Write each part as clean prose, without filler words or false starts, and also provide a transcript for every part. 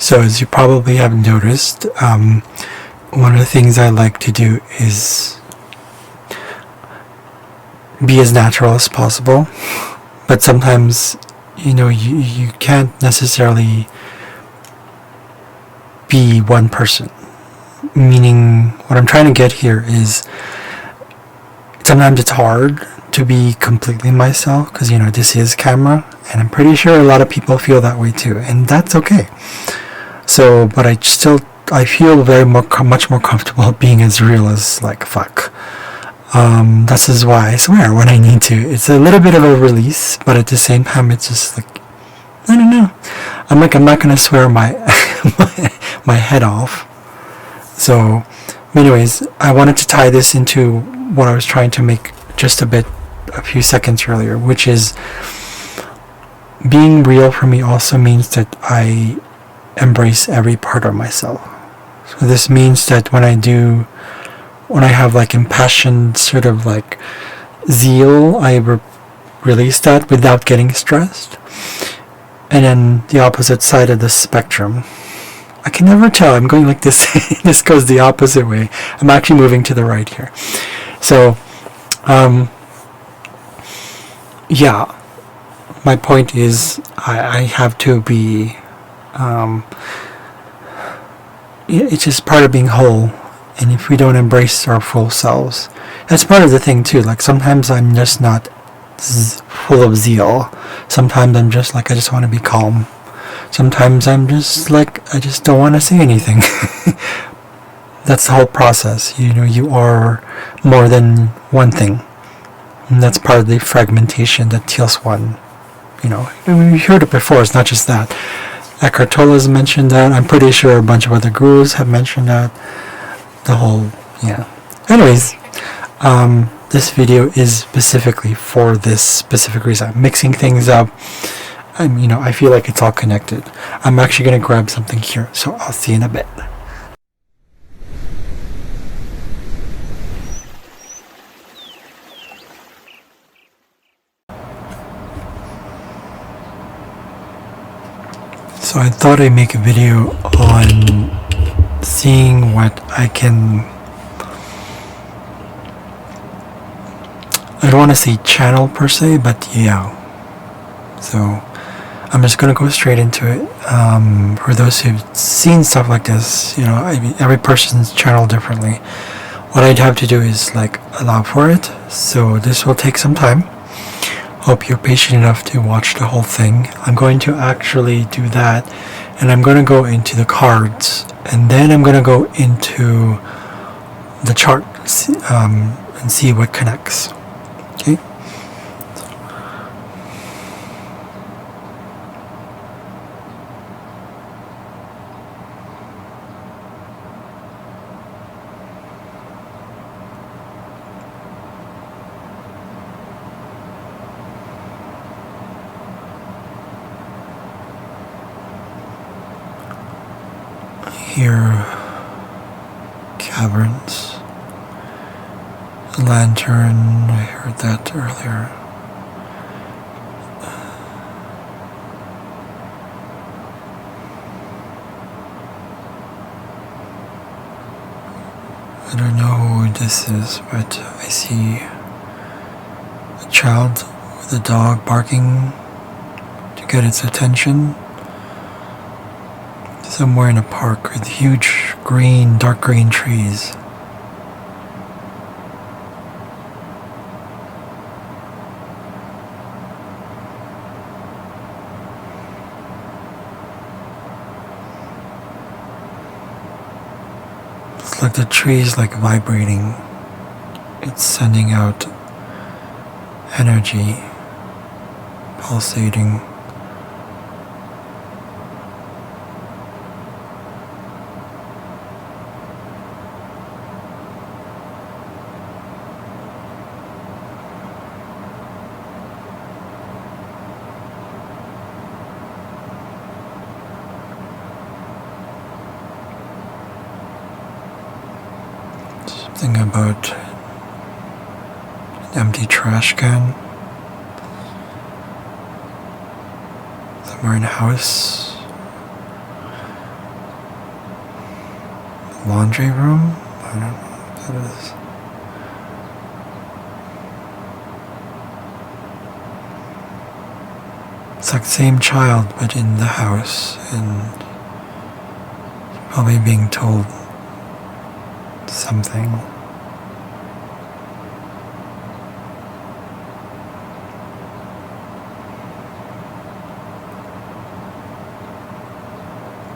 So as you probably have noticed, one of the things I like to do is be as natural as possible. But sometimes, you can't necessarily be one person. Meaning, what I'm trying to get here is sometimes it's hard to be completely myself because, this is camera, and I'm pretty sure a lot of people feel that way too, and that's okay. So, but I feel much more comfortable being as real as fuck. This is why I swear when I need to. It's a little bit of a release, but at the same time, it's just I don't know. I'm not gonna swear my my head off. So, anyways, I wanted to tie this into what I was trying to make just a few seconds earlier, which is being real for me also means that I embrace every part of myself. So this means that when I have impassioned sort of zeal, I release that without getting stressed. And then the opposite side of the spectrum, I can never tell. I'm going like this. This goes the opposite way. I'm actually moving to the right here. So, yeah, my point is I have to be, it's just part of being whole. And if we don't embrace our full selves, that's part of the thing too. Sometimes I'm just not full of zeal. Sometimes I'm just I just want to be calm. Sometimes I'm just I just don't want to say anything. That's the whole process. You are more than one thing. And that's part of the fragmentation that Teals one. We've heard it before. It's not just that. Eckhart Tolle has mentioned that. I'm pretty sure a bunch of other gurus have mentioned that. The whole, yeah. Anyways, this video is specifically for this specific reason. I'm mixing things up. I feel like it's all connected. I'm actually going to grab something here, so I'll see you in a bit. So I thought I'd make a video on seeing what I don't want to say channel per se, but yeah. So I'm just going to go straight into it. For those who've seen stuff like this, every person's channel differently. What I'd have to do is allow for it. So this will take some time. Hope you're patient enough to watch the whole thing. I'm going to actually do that, and I'm going to go into the cards, and then I'm going to go into the chart and see what connects. Okay. Here, caverns, lantern, I heard that earlier. I don't know who this is, but I see a child with a dog barking to get its attention. Somewhere in a park with huge dark green trees. It's like the trees vibrating. It's sending out energy, pulsating. Something about an empty trash can somewhere in a house. laundry room? I don't know what that is. It's like the same child, but in the house, and probably being told something.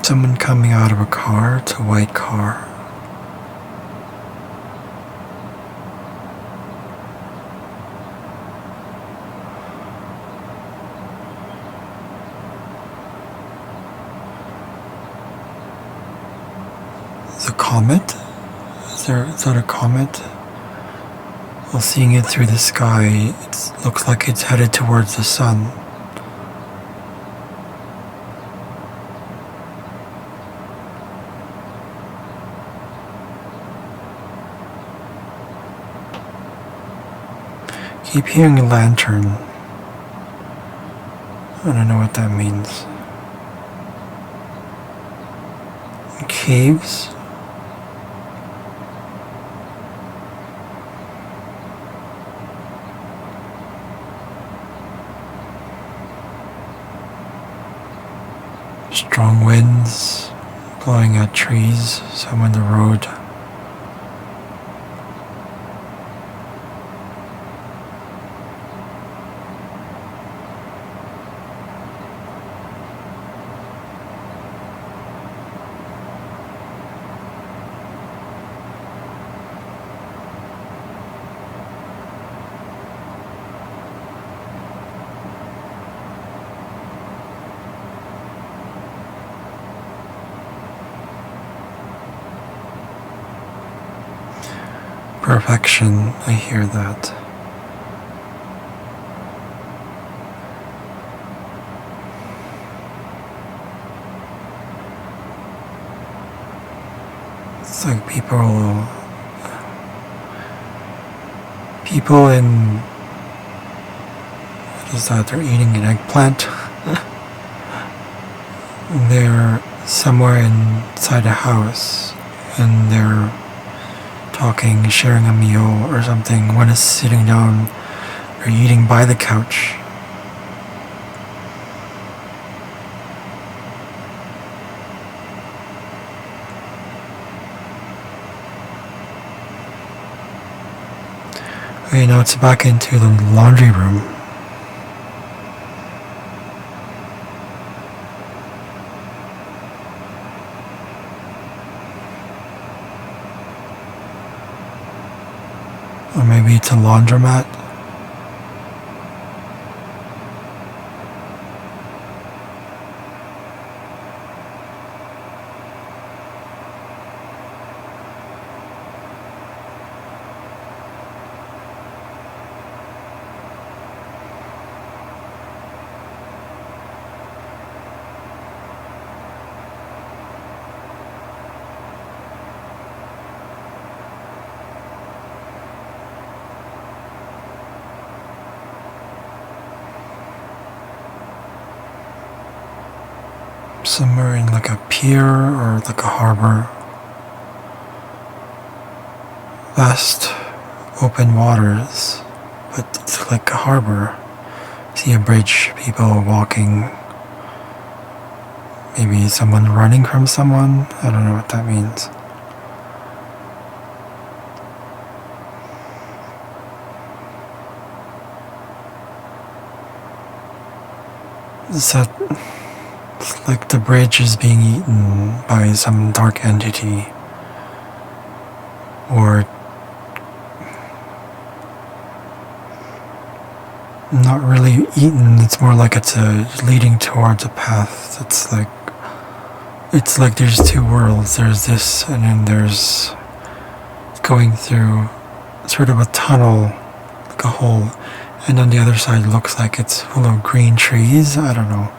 Someone coming out of a car. It's a white car. It's a comet? Is that a comet? Well, seeing it through the sky, it looks like it's headed towards the sun. Keep hearing a lantern. I don't know what that means. Caves? Strong winds blowing at trees, some on the road. Perfection, I hear that. It's like people in, what is that, they're eating an eggplant. They're somewhere inside a house and they're talking, sharing a meal or something. One is sitting down or eating by the couch. Okay, now it's back into the laundry room. Or maybe it's a laundromat. Somewhere in like a pier or like a harbor. Vast open waters, but it's like a harbor. See a bridge, people walking. Maybe someone running from someone. I don't know what that means. It's like the bridge is being eaten by some dark entity, or not really eaten. It's more like it's leading towards a path. It's like there's two worlds. There's this, and then there's going through sort of a tunnel, like a hole, and on the other side looks like it's full of green trees. I don't know.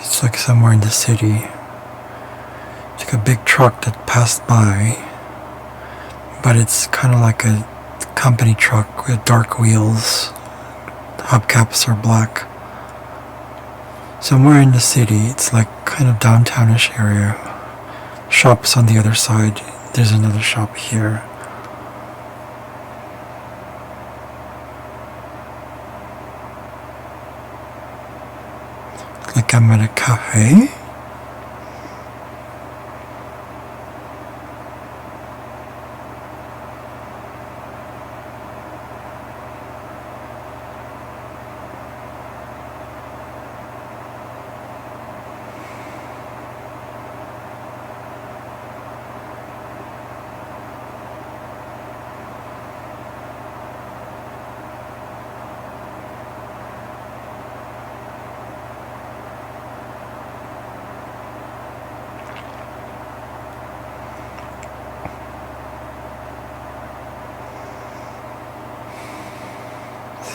It's like somewhere in the city. It's like a big truck that passed by, but it's kind of like a company truck with dark wheels. The hubcaps are black. Somewhere in the city, it's like kind of downtownish area. Shops on the other side. There's another shop here. Like I'm at a cafe.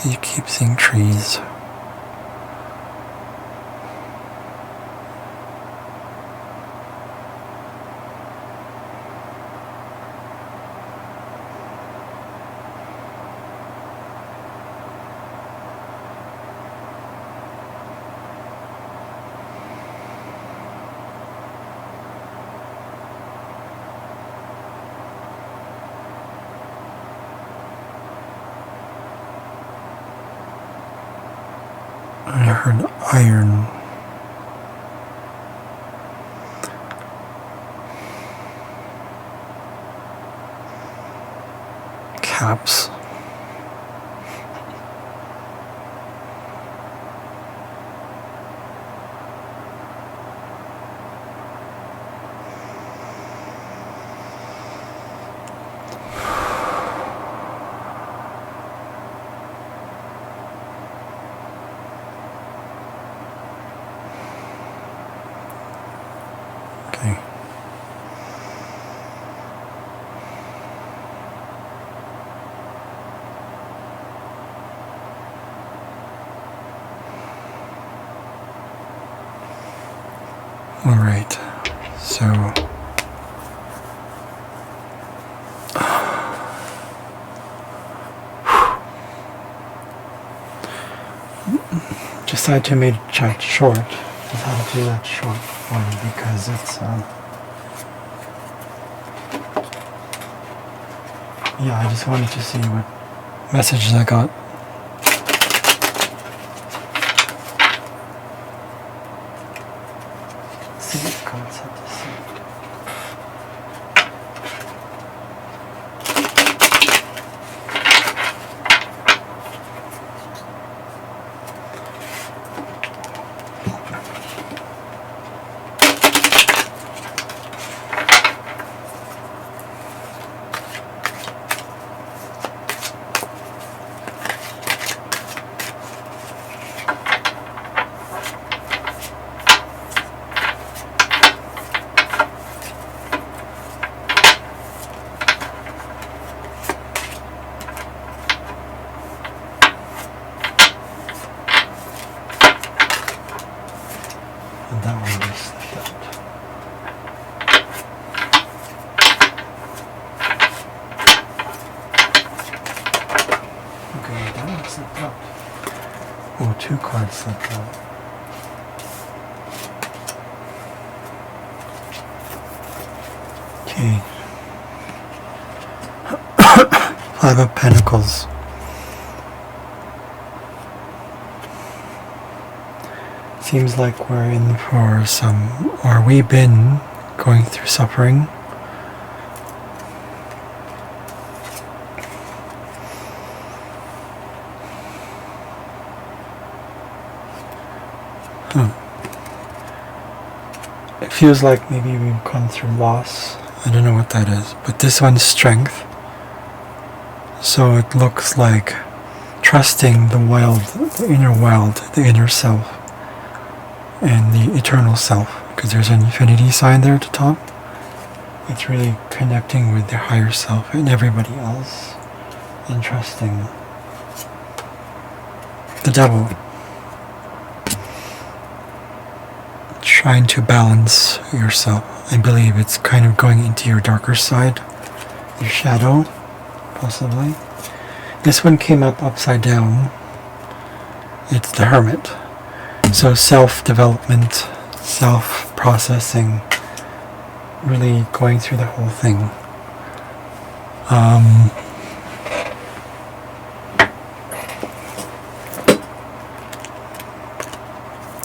You keep seeing trees. I heard iron. Caps. Okay. All right. So decided to make it chat short. Just how to do that short one because it's yeah, I just wanted to see what messages I got. See what concept to see. And that one just slipped out. Okay, that one slipped out. Oh, 2 cards slipped out. Okay. 5 of Pentacles. Seems like we're in for some, or we've been going through suffering. It feels like maybe we've gone through loss. I don't know what that is, but this one's strength. So it looks like trusting the wild, the inner self. And the eternal self, because there's an infinity sign there at the top. It's really connecting with the higher self and everybody else and trusting the devil. trying to balance yourself. I believe it's kind of going into your darker side, your shadow, possibly. This one came up upside down. It's the Hermit. So self-development, self-processing, really going through the whole thing.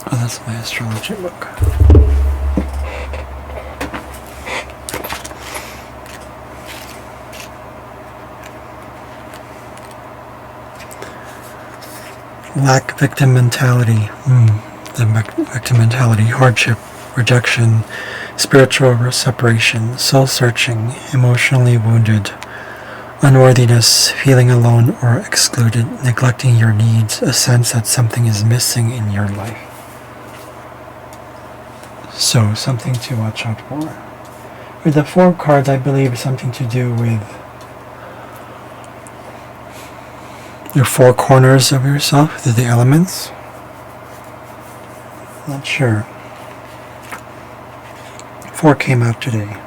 Oh, that's my astrology book. Lack victim mentality. The victim mentality, hardship, rejection, spiritual separation, soul-searching, emotionally wounded, unworthiness, feeling alone or excluded, neglecting your needs, a sense that something is missing in your life. So, something to watch out for. With the 4 cards, I believe something to do with your 4 corners of yourself, the elements. Not sure. 4 came out today.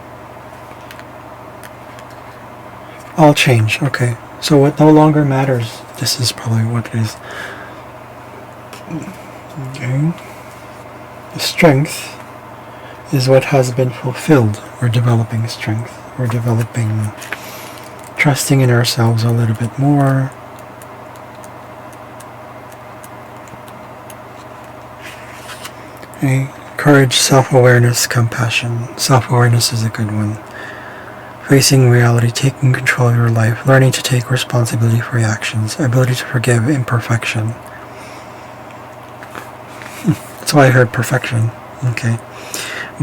All change. Okay. So what no longer matters. This is probably what it is. Okay. The strength is what has been fulfilled. We're developing strength. We're developing trusting in ourselves a little bit more. Okay. Courage, self-awareness, compassion. Self-awareness is a good one. Facing reality, taking control of your life, learning to take responsibility for your actions, ability to forgive imperfection. That's why I heard perfection. Okay.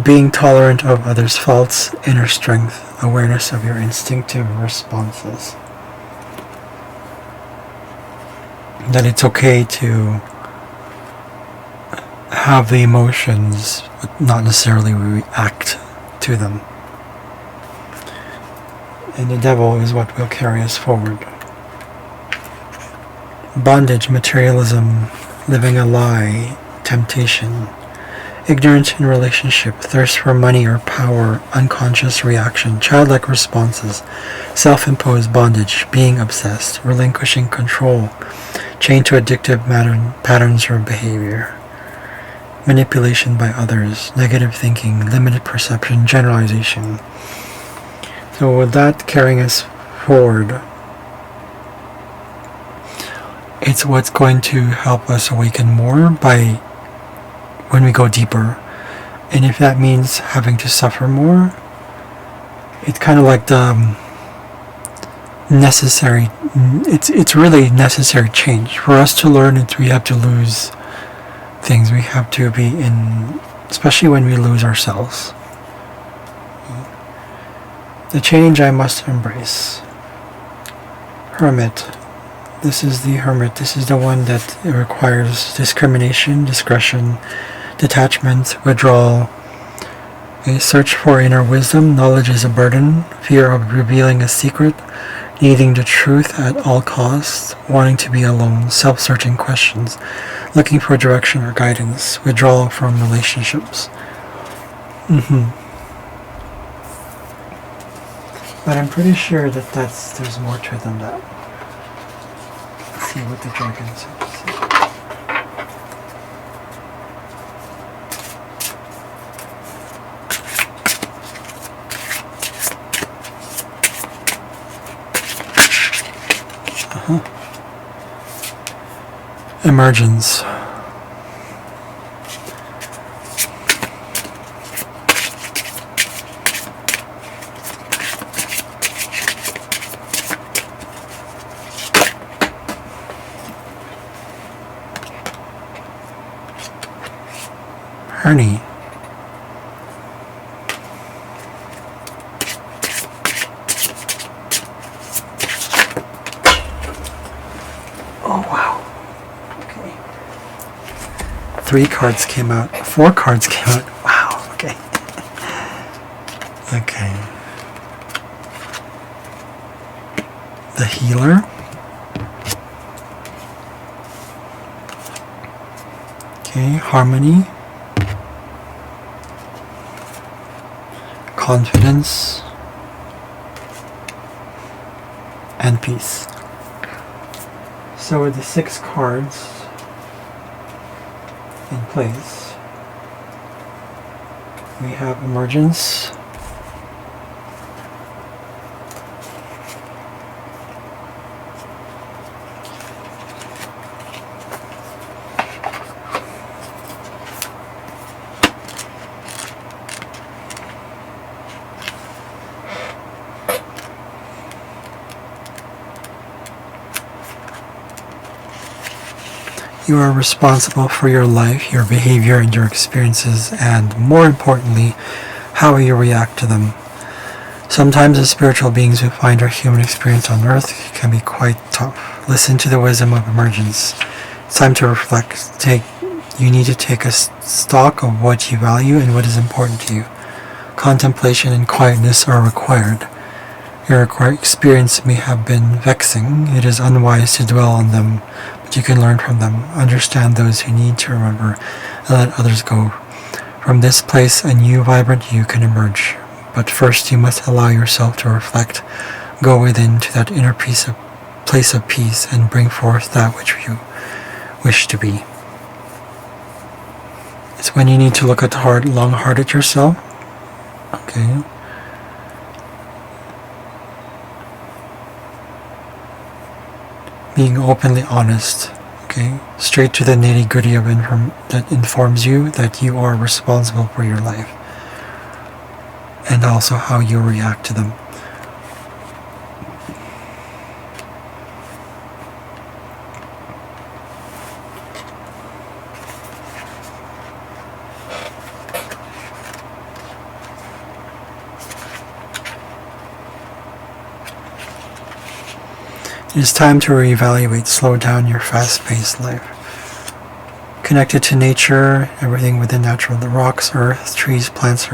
Being tolerant of others' faults, inner strength, awareness of your instinctive responses. That it's okay to have the emotions, but not necessarily react to them. And the devil is what will carry us forward. Bondage, materialism, living a lie, temptation, ignorance in relationship, thirst for money or power, unconscious reaction, childlike responses, self-imposed bondage, being obsessed, relinquishing control, chained to addictive patterns of behavior, manipulation by others, negative thinking, limited perception, generalization. So with that carrying us forward, it's what's going to help us awaken more by when we go deeper. And if that means having to suffer more, it's kind of like the necessary, it's really necessary change. For us to learn it, we have to lose things. We have to be in, especially when we lose ourselves. The change I must embrace. Hermit. This is the Hermit. This is the one that requires discrimination, discretion, detachment, withdrawal, a search for inner wisdom. Knowledge is a burden, fear of revealing a secret, needing the truth at all costs, wanting to be alone, self-searching questions, looking for direction or guidance, withdrawal from relationships. But I'm pretty sure that there's more to it than that. Let's see what the dragon says. Emergence. Ernie. Oh wow. Okay. 3 cards came out. 4 cards came out. Wow. Okay. Okay. The Healer. Okay. Harmony. confidence, and peace. So with the 6 cards in place, we have emergence, you are responsible for your life, your behavior, and your experiences, and more importantly, how you react to them. Sometimes as spiritual beings we find our human experience on earth can be quite tough. Listen to the wisdom of emergence. It's time to reflect. You need to take a stock of what you value and what is important to you. Contemplation and quietness are required. Your experience may have been vexing. It is unwise to dwell on them, but you can learn from them. Understand those who need to remember, and let others go. From this place, a new, vibrant you can emerge. But first, you must allow yourself to reflect. Go within to that inner place of peace, and bring forth that which you wish to be. It's when you need to look long hard at yourself. Okay. Being openly honest, okay? Straight to the nitty-gritty of that informs you that you are responsible for your life. And also how you react to them. It is time to reevaluate, slow down your fast-paced life. Connected to nature, everything within natural, the rocks, earth, trees, plants,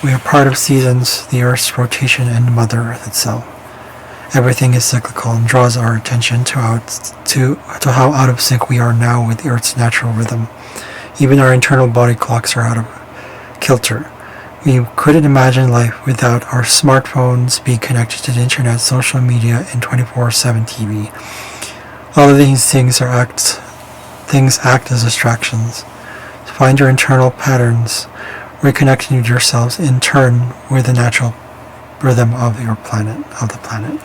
we are part of seasons, the earth's rotation, and Mother Earth itself. Everything is cyclical and draws our attention to how out of sync we are now with the earth's natural rhythm. Even our internal body clocks are out of kilter. We couldn't imagine life without our smartphones being connected to the internet, social media, and 24/7 TV. All of these things act as distractions. Find your internal patterns, reconnecting with yourselves in turn with the natural rhythm of the planet.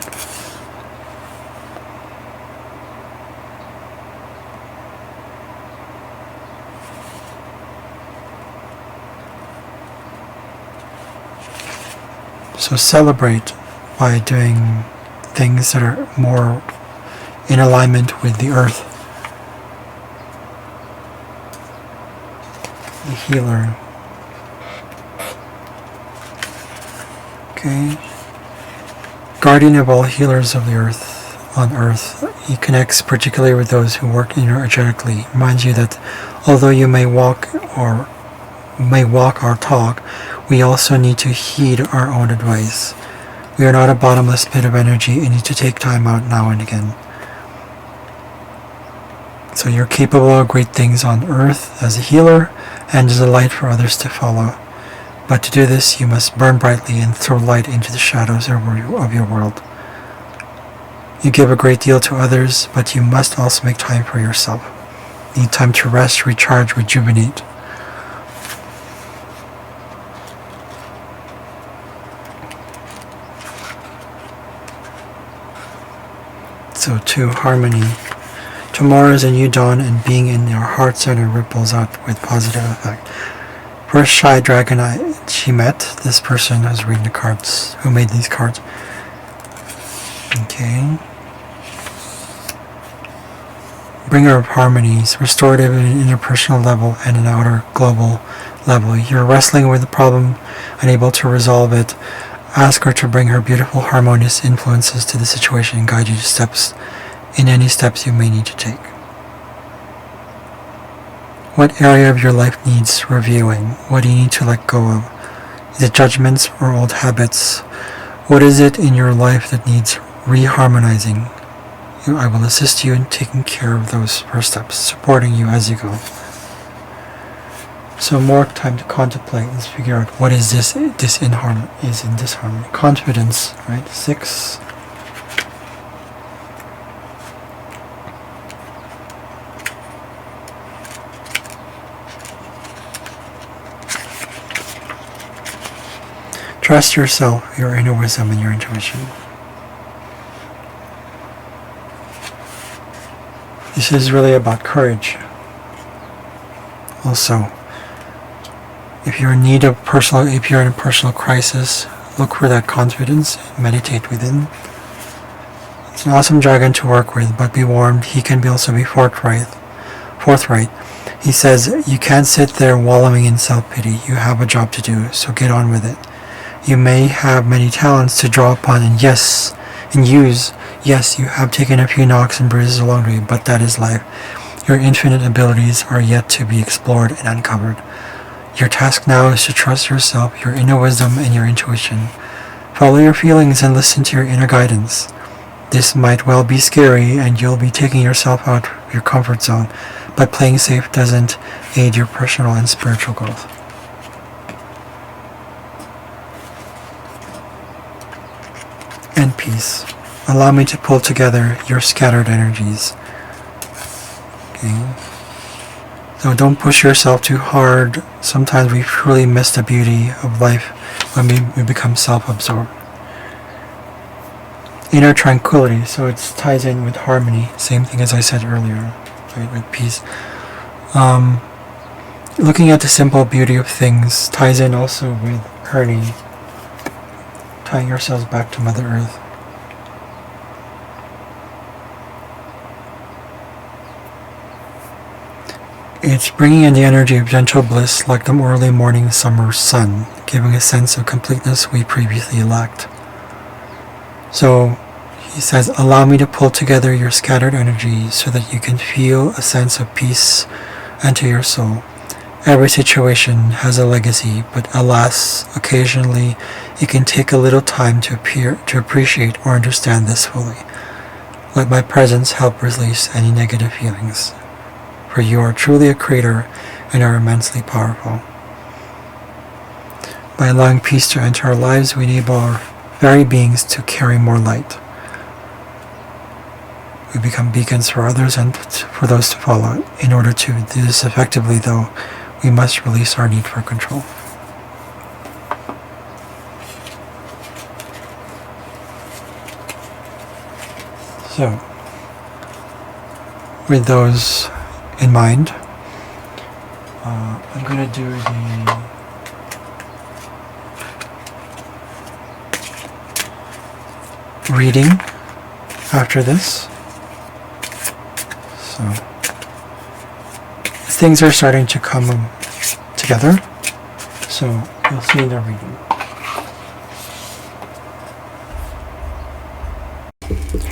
So celebrate by doing things that are more in alignment with the earth. The healer. Okay. Guardian of all healers of the earth, on earth, he connects particularly with those who work energetically. Reminds you that although you may walk or talk, we also need to heed our own advice. We are not a bottomless pit of energy and need to take time out now and again. So you're capable of great things on earth as a healer and as a light for others to follow. But to do this, you must burn brightly and throw light into the shadows of your world. You give a great deal to others, but you must also make time for yourself. You need time to rest, recharge, rejuvenate. So to harmony. Tomorrow is a new dawn, and being in your heart center ripples out with positive effect. First shy dragon she met, this person who's reading the cards, who made these cards. Okay. Bringer of harmonies, restorative at an interpersonal level and an outer global level. You're wrestling with the problem, unable to resolve it. Ask her to bring her beautiful, harmonious influences to the situation and guide you to any steps you may need to take. What area of your life needs reviewing? What do you need to let go of? Is it judgments or old habits? What is it in your life that needs reharmonizing? I will assist you in taking care of those first steps, supporting you as you go. So more time to contemplate. Let's figure out what is this in disharmony. Confidence, right? 6. Trust yourself, your inner wisdom, and your intuition. This is really about courage. Also, if you're in a personal crisis, look for that confidence, meditate within. It's an awesome dragon to work with, but be warned, he can also be forthright. He says, you can't sit there wallowing in self-pity. You have a job to do, so get on with it. You may have many talents to draw upon and use. Yes, you have taken a few knocks and bruises along the way, but that is life. Your infinite abilities are yet to be explored and uncovered. Your task now is to trust yourself, your inner wisdom, and your intuition. Follow your feelings and listen to your inner guidance. This might well be scary, and you'll be taking yourself out of your comfort zone, but playing safe doesn't aid your personal and spiritual growth. And peace. Allow me to pull together your scattered energies. Okay. So don't push yourself too hard. Sometimes we truly miss the beauty of life when we become self-absorbed. Inner tranquility, so it ties in with harmony. Same thing as I said earlier, right, with peace. Looking at the simple beauty of things ties in also with harmony. Tying yourselves back to Mother Earth. It's bringing in the energy of gentle bliss like the early morning summer sun, giving a sense of completeness we previously lacked. So, he says, allow me to pull together your scattered energy so that you can feel a sense of peace enter your soul. Every situation has a legacy, but alas, occasionally it can take a little time to appreciate or understand this fully. Let my presence help release any negative feelings, for you are truly a creator and are immensely powerful. By allowing peace to enter our lives, we enable our very beings to carry more light. We become beacons for others and for those to follow. In order to do this effectively, though, we must release our need for control. So, with those in mind, I'm going to do the reading after this. So, things are starting to come together, so you'll see in the reading.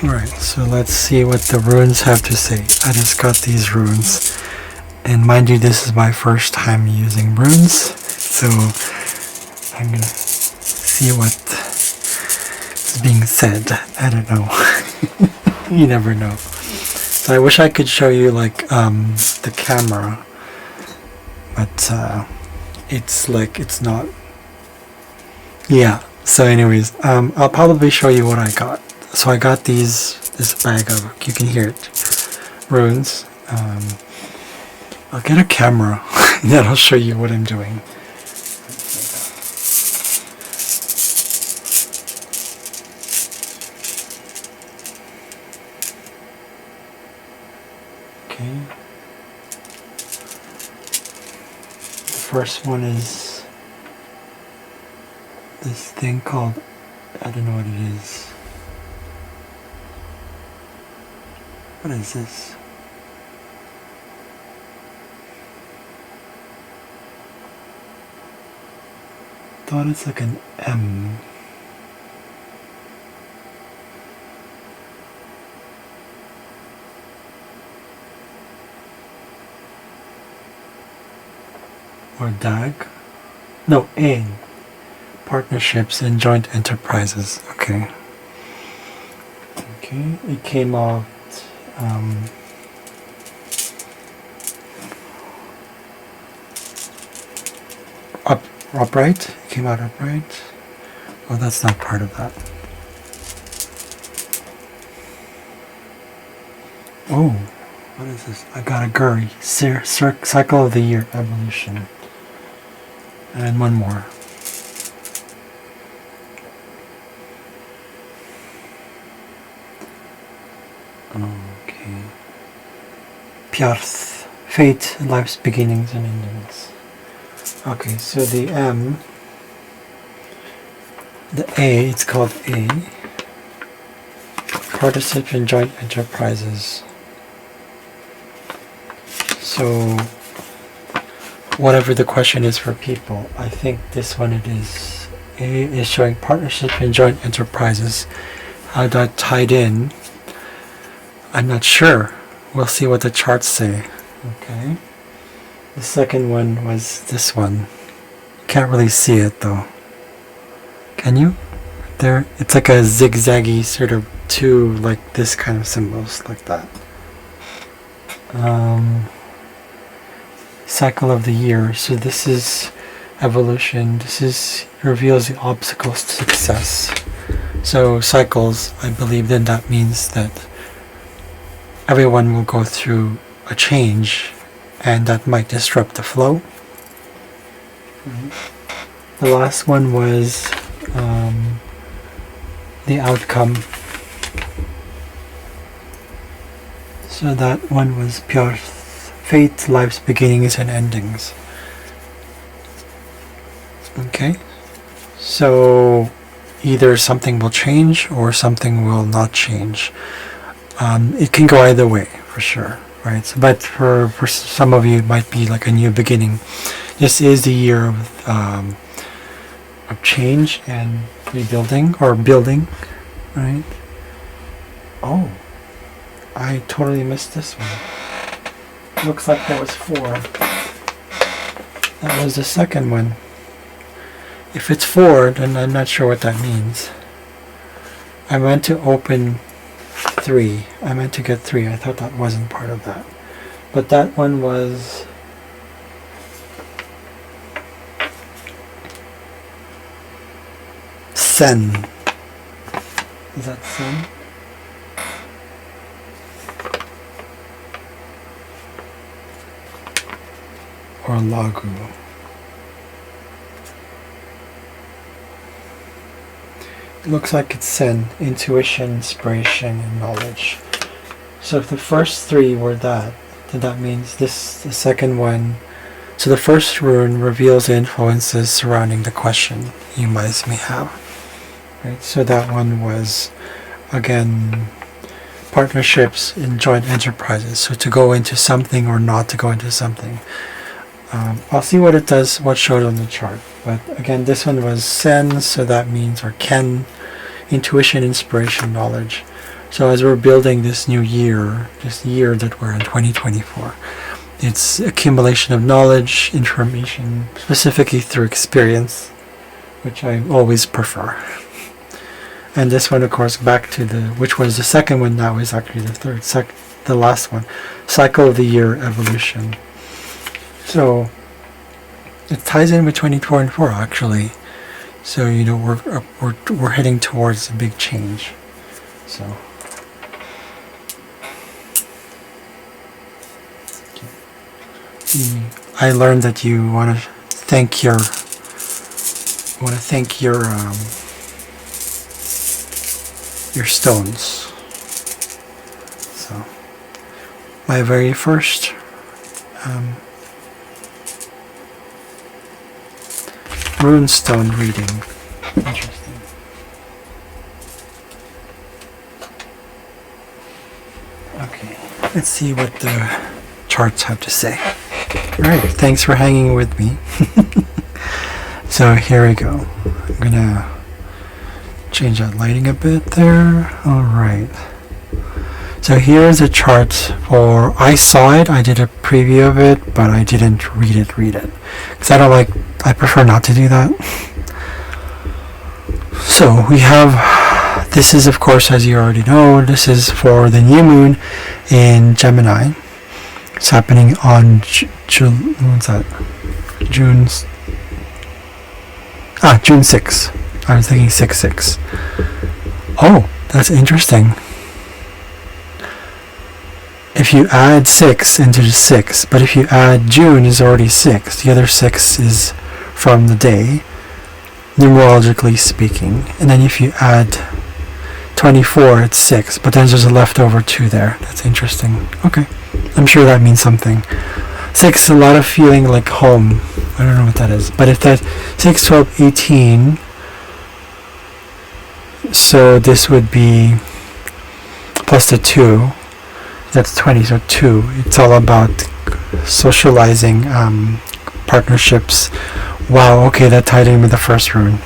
Alright, so let's see what the runes have to say. I just got these runes, and mind you, this is my first time using runes, so I'm gonna see what is being said. I don't know. You never know. So I wish I could show you like the camera, but it's not. Yeah. So anyways, I'll probably show you what I got. So I got this bag of, you can hear it, runes. I'll get a camera and then I'll show you what I'm doing. Okay. The first one is this thing called, I don't know what it is. What is this? Thought it's like an M. Or DAG? No, A. Partnerships and joint enterprises. Okay. Okay, it came out upright. It came out upright. Oh, that's not part of that. Oh, what is this? I got a Guri. Cycle of the Year Evolution. And one more. Okay. Pjarth. Fate, life's beginnings and endings. Okay, so the M, the A, it's called A. Partnership in joint enterprises. So, whatever the question is for people, I think this one it is. A is showing partnership in joint enterprises. How that tied in, I'm not sure. We'll see what the charts say. Okay. The second one was this one. Can't really see it though. Can you? There, it's like a zigzaggy sort of two, like this kind of symbols, like that. Cycle of the year. So this is evolution. This is reveals the obstacles to success. So cycles, I believe then that means that everyone will go through a change and that might disrupt the flow. The last one was the outcome. So that one was pure fate, life's beginnings and endings. Okay, so either something will change or something will not change. It can go either way for sure, right? So, but for some of you it might be like a new beginning. This is the year of change and rebuilding or building, right? Oh, I totally missed this one. Looks like that was 4. That was the second one. If it's 4, then I'm not sure what that means. I meant to open 3. I meant to get 3. I thought that wasn't part of that. But that one was Sen. Is that Sen? Or Lagu? It looks like it's Sen, intuition, inspiration, and knowledge. So if the first 3 were that, then that means this, the second one. So the first rune reveals the influences surrounding the question you guys may have. Right? So that one was, again, partnerships in joint enterprises. So to go into something or not to go into something. I'll see what it does, what showed on the chart. But again, this one was Sen, so that means, or Ken, intuition, inspiration, knowledge. So as we're building this new year, this year that we're in 2024, it's accumulation of knowledge, information, specifically through experience, which I always prefer. And this one, of course, back to which was the second one, now is actually the third, the last one, cycle of the year, evolution. So it ties in with 24 and 4 actually. So you know we're heading towards a big change. So I learned that you want to thank your stones. So my very first runestone reading. Interesting. Okay, let's see what the charts have to say. Alright, thanks for hanging with me. So here we go. I'm gonna change that lighting a bit there. Alright. So here's a chart for, I saw it, I did a preview of it, but I didn't read it. Because I prefer not to do that. So we have, this is of course, as you already know, this is for the new moon in Gemini. It's happening on June June 6. I was thinking 6/6. Oh, that's interesting. If you add 6 into the 6, but if you add June is already 6, the other 6 is from the day, numerologically speaking. And then if you add 24, it's 6, but then there's a leftover 2 there. That's interesting. Okay, I'm sure that means something. 6, a lot of feeling like home. I don't know what that is. But if that 6, 12, 18, so this would be plus the 2. That's 20, so 2. It's all about socializing, partnerships. Wow, okay, that tied in with the first rune.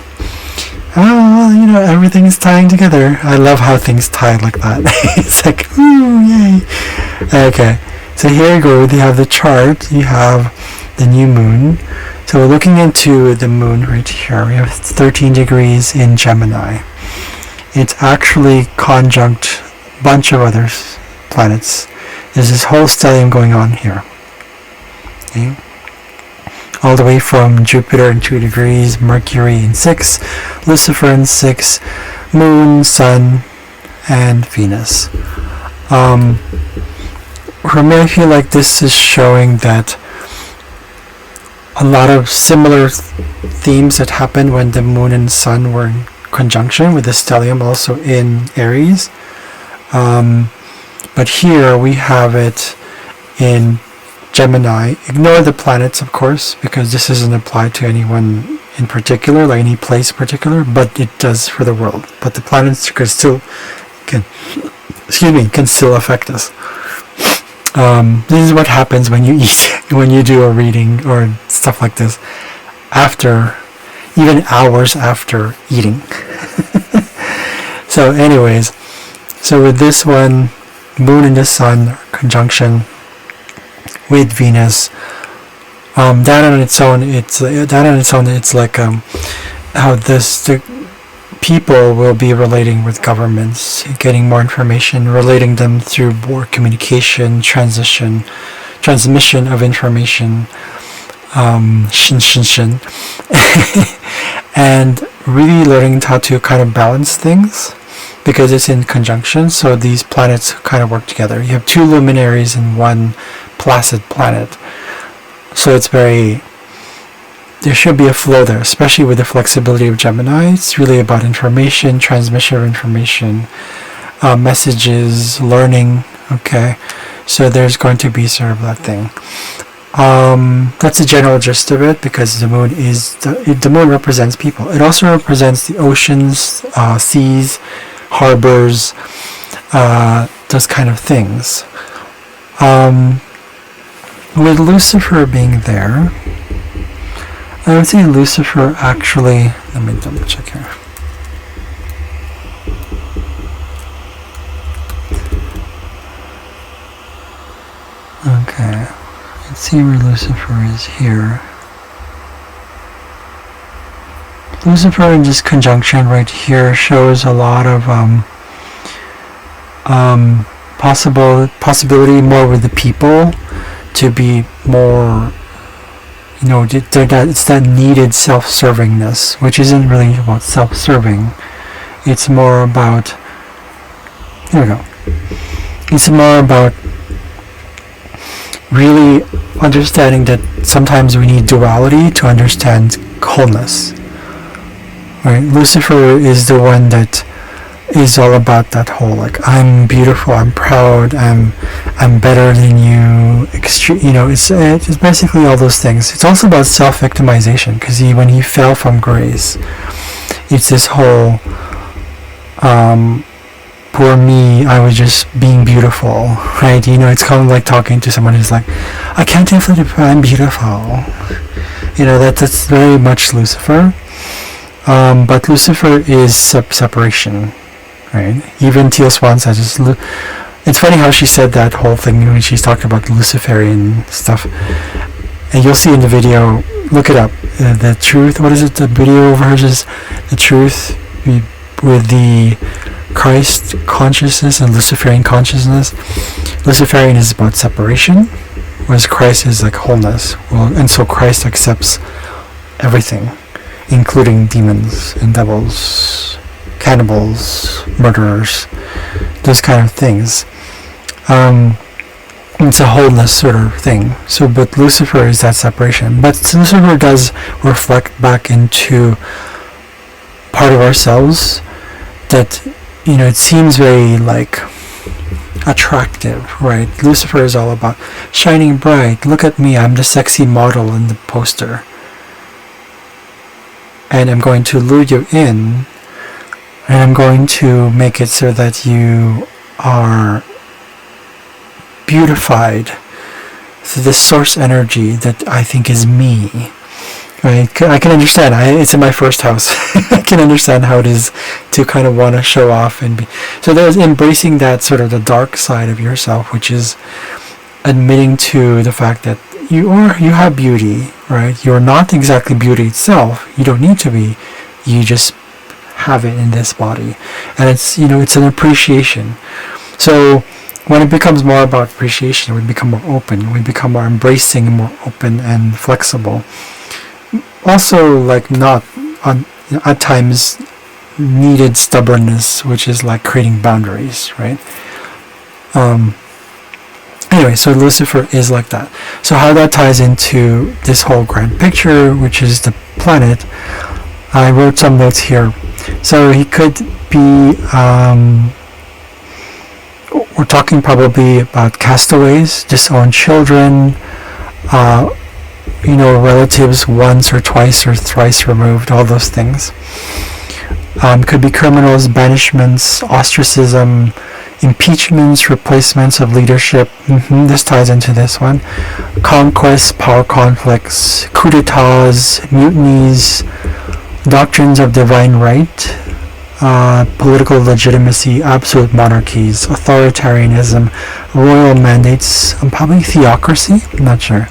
Oh, everything's tying together. I love how things tie like that. It's like, ooh, yay. Okay, so here you go. You have the chart. You have the new moon. So we're looking into the moon right here. We have 13 degrees in Gemini. It's actually conjunct a bunch of other planets. There's this whole stellium going on here. Okay. All the way from Jupiter in 2 degrees, Mercury in 6, Lucifer in 6, Moon, Sun, and Venus. For me, I feel like this is showing that a lot of similar themes that happened when the Moon and Sun were in conjunction with the stellium also in Aries. But here we have it in Gemini. Ignore the planets, of course, because this doesn't apply to anyone in particular, like any place in particular, but it does for the world. But the planets can still affect us. This is what happens when you eat, when you do a reading or stuff like this, even hours after eating. So anyways, so with this one, Moon and the Sun conjunction with Venus, that on its own, it's like how the people will be relating with governments, getting more information, relating them through more communication, transmission of information, and really learning how to kind of balance things, because it's in conjunction, so these planets kind of work together. You have 2 luminaries in one placid planet, so there should be a flow there, especially with the flexibility of Gemini. It's really about information, transmission of information, messages, learning. Okay, so there's going to be sort of that thing. That's the general gist of it, because the moon the moon represents people. It also represents the oceans, seas, harbors, those kind of things. With Lucifer being there, I would say Lucifer actually, let me double check here. Okay, let's see where Lucifer is here. Lucifer in this conjunction right here shows a lot of possibility more with the people to be more, it's that needed self-servingness, which isn't really about self-serving. It's more about, here we go. It's more about really understanding that sometimes we need duality to understand wholeness. Right? Lucifer is the one that is all about that whole, like, I'm beautiful, I'm proud, I'm better than you, it's basically all those things. It's also about self-victimization, because when he fell from grace, it's this whole poor me, I was just being beautiful, right? It's kind of like talking to someone who's like, I can't believe it, I'm beautiful. That's very much Lucifer. But Lucifer is separation, right? Even Teal Swan says it's funny how she said that whole thing when she's talking about Luciferian stuff. And you'll see in the video, look it up, the truth, what is it, the video of hers is the truth with the Christ consciousness and Luciferian consciousness. Luciferian is about separation, whereas Christ is like wholeness. Well, and so Christ accepts everything. including demons and devils, cannibals, murderers, those kind of things. It's a wholeness sort of thing. So, but Lucifer is that separation. But Lucifer does reflect back into part of ourselves that, it seems very like attractive, right? Lucifer is all about shining bright. Look at me, I'm the sexy model in the poster. And I'm going to lure you in, and I'm going to make it so that you are beautified through the source energy that I think is me. Right? I can understand. It's in my first house. I can understand how it is to kind of want to show off and be. So there's embracing that sort of the dark side of yourself, which is admitting to the fact that you have beauty, right? You're not exactly beauty itself. You don't need to be. You just have it in this body, and it's it's an appreciation. So when it becomes more about appreciation, we become more open. We become more embracing, more open and flexible. Also, like not on at times needed stubbornness, which is like creating boundaries, right? Anyway, so Lucifer is like that. So how that ties into this whole grand picture, which is the planet, I wrote some notes here. So he could be, we're talking probably about castaways, disowned children, relatives once or twice or thrice removed, all those things. Could be criminals, banishments, ostracism, impeachments, replacements of leadership. This ties into this one. Conquests, power conflicts, coup d'etats, mutinies, doctrines of divine right, political legitimacy, absolute monarchies, authoritarianism, royal mandates, probably theocracy, I'm not sure.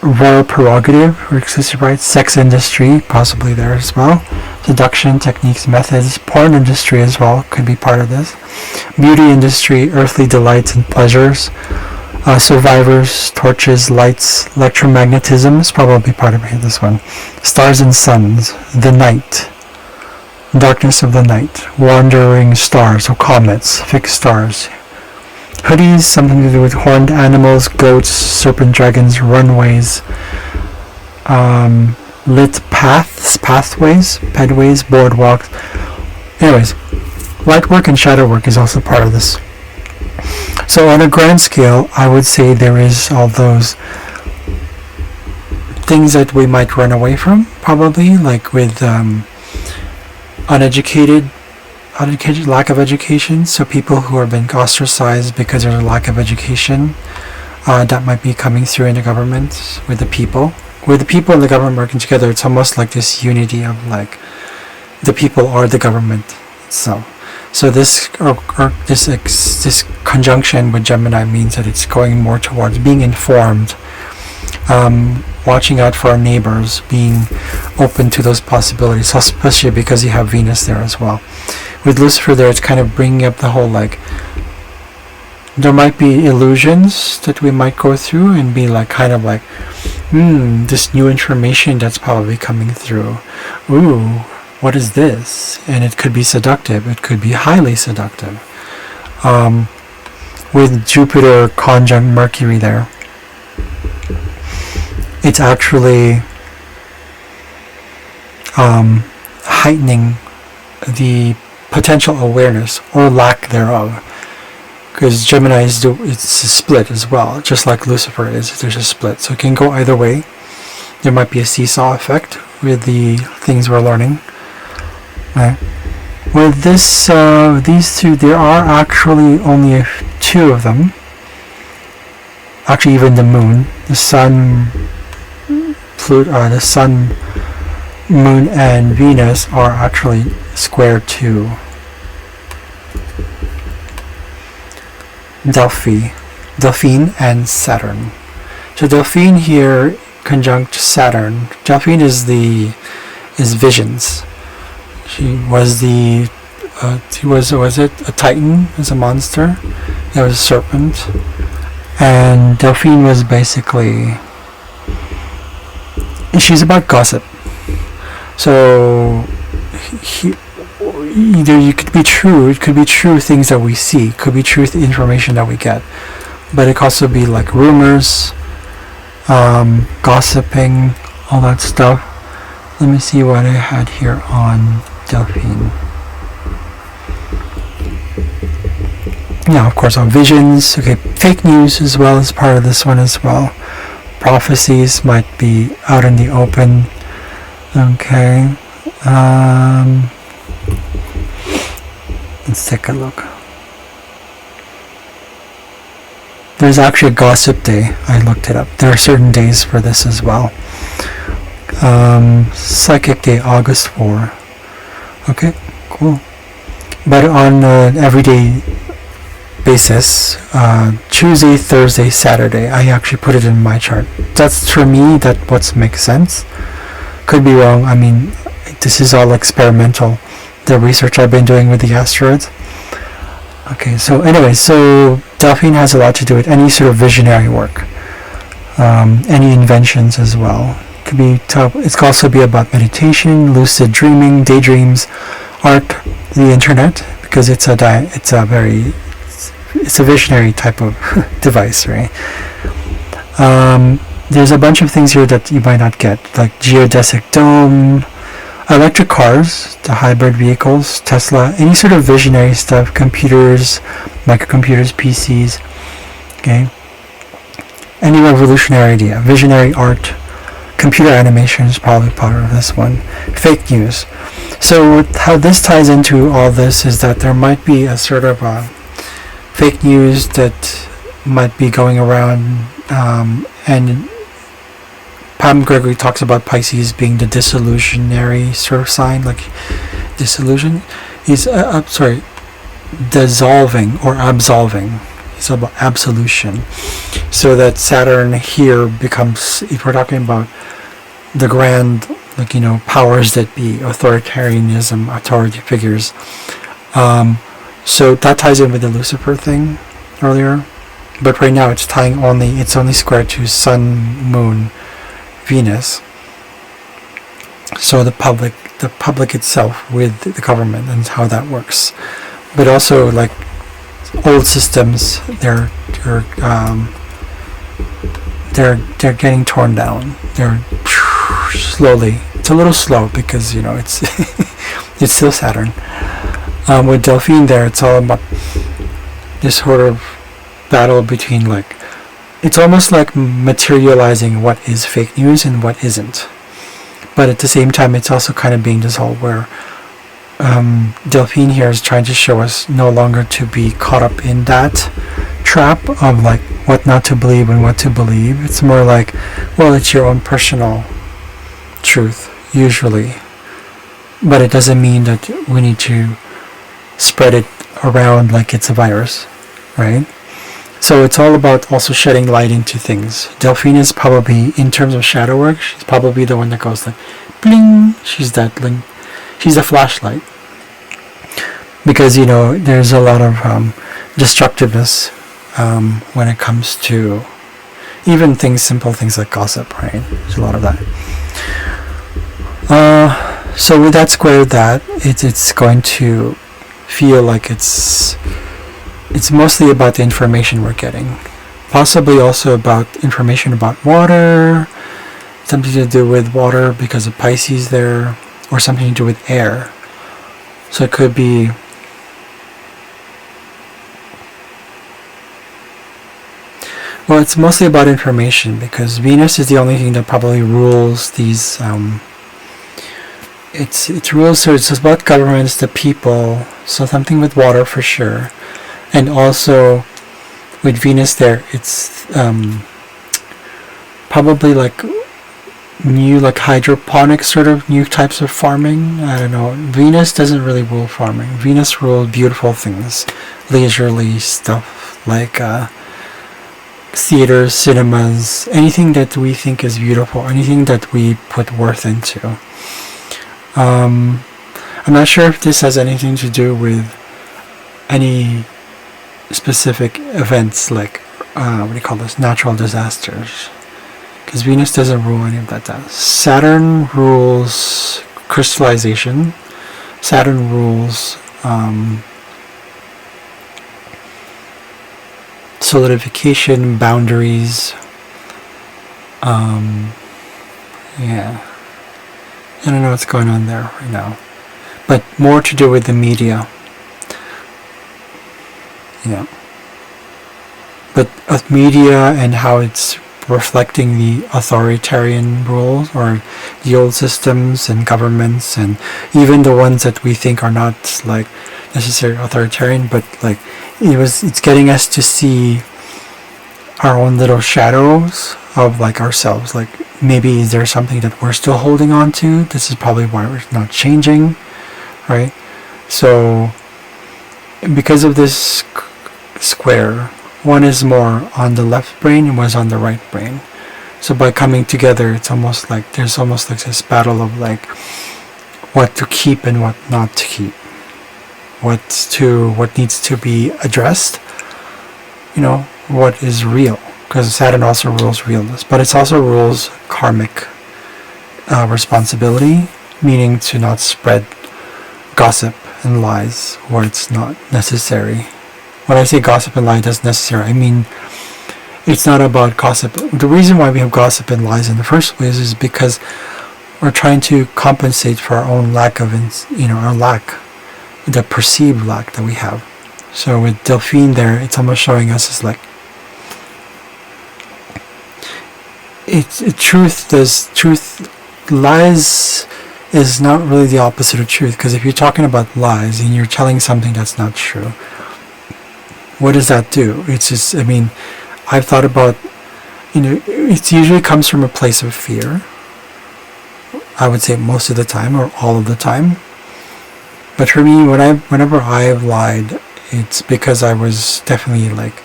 Royal prerogative or exclusive rights, sex industry, possibly there as well. Seduction, techniques, methods, porn industry as well could be part of this. Beauty industry, earthly delights and pleasures. Survivors, torches, lights, electromagnetism is probably part of this one. Stars and suns, the night, darkness of the night, wandering stars or comets, fixed stars. Hoodies, something to do with horned animals, goats, serpent dragons, runways, lit paths, pathways, pedways, boardwalks. Anyways, light work and shadow work is also part of this. So on a grand scale, I would say there is all those things that we might run away from, probably, like with uneducated, lack of education. So people who are being ostracized because of a lack of education, that might be coming through in the government with the people. With the people and the government working together, it's almost like this unity of like the people are the government itself. So this this conjunction with Gemini means that it's going more towards being informed, watching out for our neighbors, being open to those possibilities, especially because you have Venus there as well. With Lucifer there, it's kind of bringing up the whole like, there might be illusions that we might go through and be like kind of like, this new information that's probably coming through. Ooh, what is this? And it could be seductive. It could be highly seductive. With Jupiter conjunct Mercury there, it's actually heightening the potential awareness or lack thereof. Because Gemini it's a split as well, just like Lucifer is. There's a split, so it can go either way. There might be a seesaw effect with the things we're learning. Right. With this, these two, there are actually only two of them. Actually, even the moon, the sun, the sun, moon, and Venus are actually square to Delphine and Saturn. So Delphine here conjunct Saturn. Delphine is visions. She was was it a Titan as a monster? There was a serpent, and Delphine was basically she's about gossip. So either you could be true, it could be true things that we see, it could be true information that we get, but it could also be like rumors, gossiping, all that stuff. Let me see what I had here on Delphine. Now, of course, on visions. Okay, fake news as well as part of this one as well. Prophecies might be out in the open. Okay. Let's take a look. There's actually a gossip day. I looked it up. There are certain days for this as well. Psychic day, August 4. Okay, cool. But on an everyday basis, Tuesday, Thursday, Saturday, I actually put it in my chart. That's, for me, that what makes sense. Could be wrong. I mean, this is all experimental, the research I've been doing with the asteroids. Okay, so anyway, so Delphine has a lot to do with any sort of visionary work, any inventions as well. It could also be about meditation, lucid dreaming, daydreams, art, the internet, because it's a visionary type of device, right? There's a bunch of things here that you might not get, like geodesic dome, electric cars, the hybrid vehicles, Tesla, any sort of visionary stuff, computers, microcomputers, PCs, okay? Any revolutionary idea, visionary art, computer animation is probably part of this one. Fake news. So how this ties into all this is that there might be a sort of fake news that might be going around, and Pam Gregory talks about Pisces being the disillusionary sort of sign, like disillusion. He's dissolving or absolving. It's about absolution. So that Saturn here becomes, if we're talking about the grand, like, powers that be, authoritarianism, authority figures. So that ties in with the Lucifer thing earlier. But right now it's only square to Sun, Moon, Venus. So the public itself with the government and how that works. But also, like, old systems, they're getting torn down. They're slowly. It's a little slow because it's it's still Saturn. With Delphine there, it's all about this sort of battle between, like, it's almost like materializing what is fake news and what isn't. But at the same time, it's also kind of being dissolved, where Delphine here is trying to show us no longer to be caught up in that trap of, like, what not to believe and what to believe. It's more like, well, it's your own personal truth, usually. But it doesn't mean that we need to spread it around like it's a virus, right? So it's all about also shedding light into things. Delphine is probably, in terms of shadow work, she's probably the one that goes like, bling. She's that bling. She's a flashlight. Because, there's a lot of destructiveness when it comes to even simple things like gossip, right? There's a lot of that. So with that square, it's going to feel like it's mostly about the information we're getting. Possibly also about information about water, something to do with water because of Pisces there, or something to do with air. So it could be it's mostly about information, because Venus is the only thing that probably rules these it rules, so it's about governments, the people, so something with water for sure. And also with Venus there, it's probably like new, like hydroponic sort of new types of farming. I don't know. Venus doesn't really rule farming. Venus rules beautiful things, leisurely stuff like theaters, cinemas, anything that we think is beautiful, anything that we put worth into. I'm not sure if this has anything to do with any specific events like what do you call this, natural disasters. because Venus doesn't rule any of that. Saturn rules crystallization. Saturn rules solidification, boundaries. Yeah. I don't know what's going on there right now. But more to do with the media. Yeah. But media and how it's reflecting the authoritarian rules or the old systems and governments, and even the ones that we think are not like necessarily authoritarian, but like it's getting us to see our own little shadows of like ourselves. Like maybe is there something that we're still holding on to? This is probably why we're not changing, right? So because of this square, one is more on the left brain and one is on the right brain. So by coming together, it's almost like there's almost like this battle of like what to keep and what not to keep, what needs to be addressed, what is real, because Saturn also rules realness, but it also rules karmic responsibility, meaning to not spread gossip and lies where it's not necessary. When I say gossip and lie, that's necessary. I mean, it's not about gossip. The reason why we have gossip and lies in the first place is because we're trying to compensate for our own lack of, our lack, the perceived lack that we have. So with Delphine there, it's almost showing us as like, lies is not really the opposite of truth, because if you're talking about lies and you're telling something that's not true, what does that do? It's just, I've thought about, it usually comes from a place of fear. I would say most of the time or all of the time. But for me, whenever I have lied, it's because I was definitely like,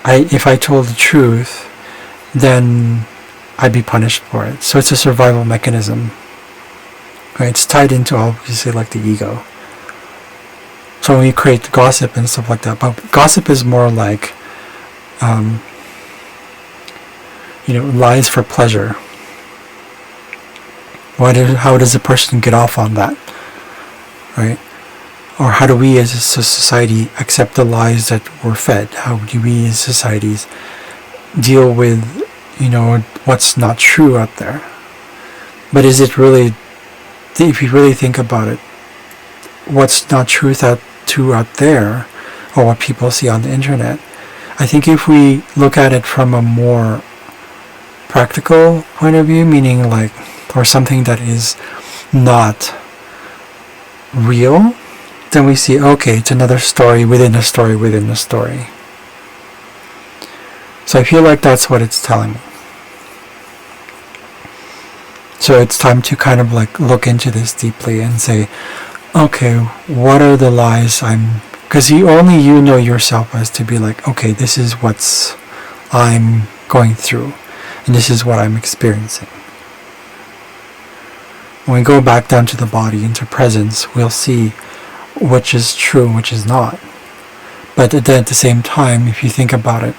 if I told the truth, then I'd be punished for it. So it's a survival mechanism. Right? It's tied into obviously like the ego. So when you create gossip and stuff like that, but gossip is more like, lies for pleasure. How does a person get off on that, right? Or how do we as a society accept the lies that we're fed? How do we as societies deal with, what's not true out there? But is it really, if you really think about it, what's not truth out there, or what people see on the internet? I think if we look at it from a more practical point of view, meaning like, or something that is not real, then we see, okay, it's another story within a story within a story. So I feel like that's what it's telling me. So it's time to kind of like look into this deeply and say, okay, what are the lies because only you know yourself as to be like, okay, this is what's I'm going through, and this is what I'm experiencing. When we go back down to the body, into presence, we'll see which is true and which is not. But at the same time, if you think about it,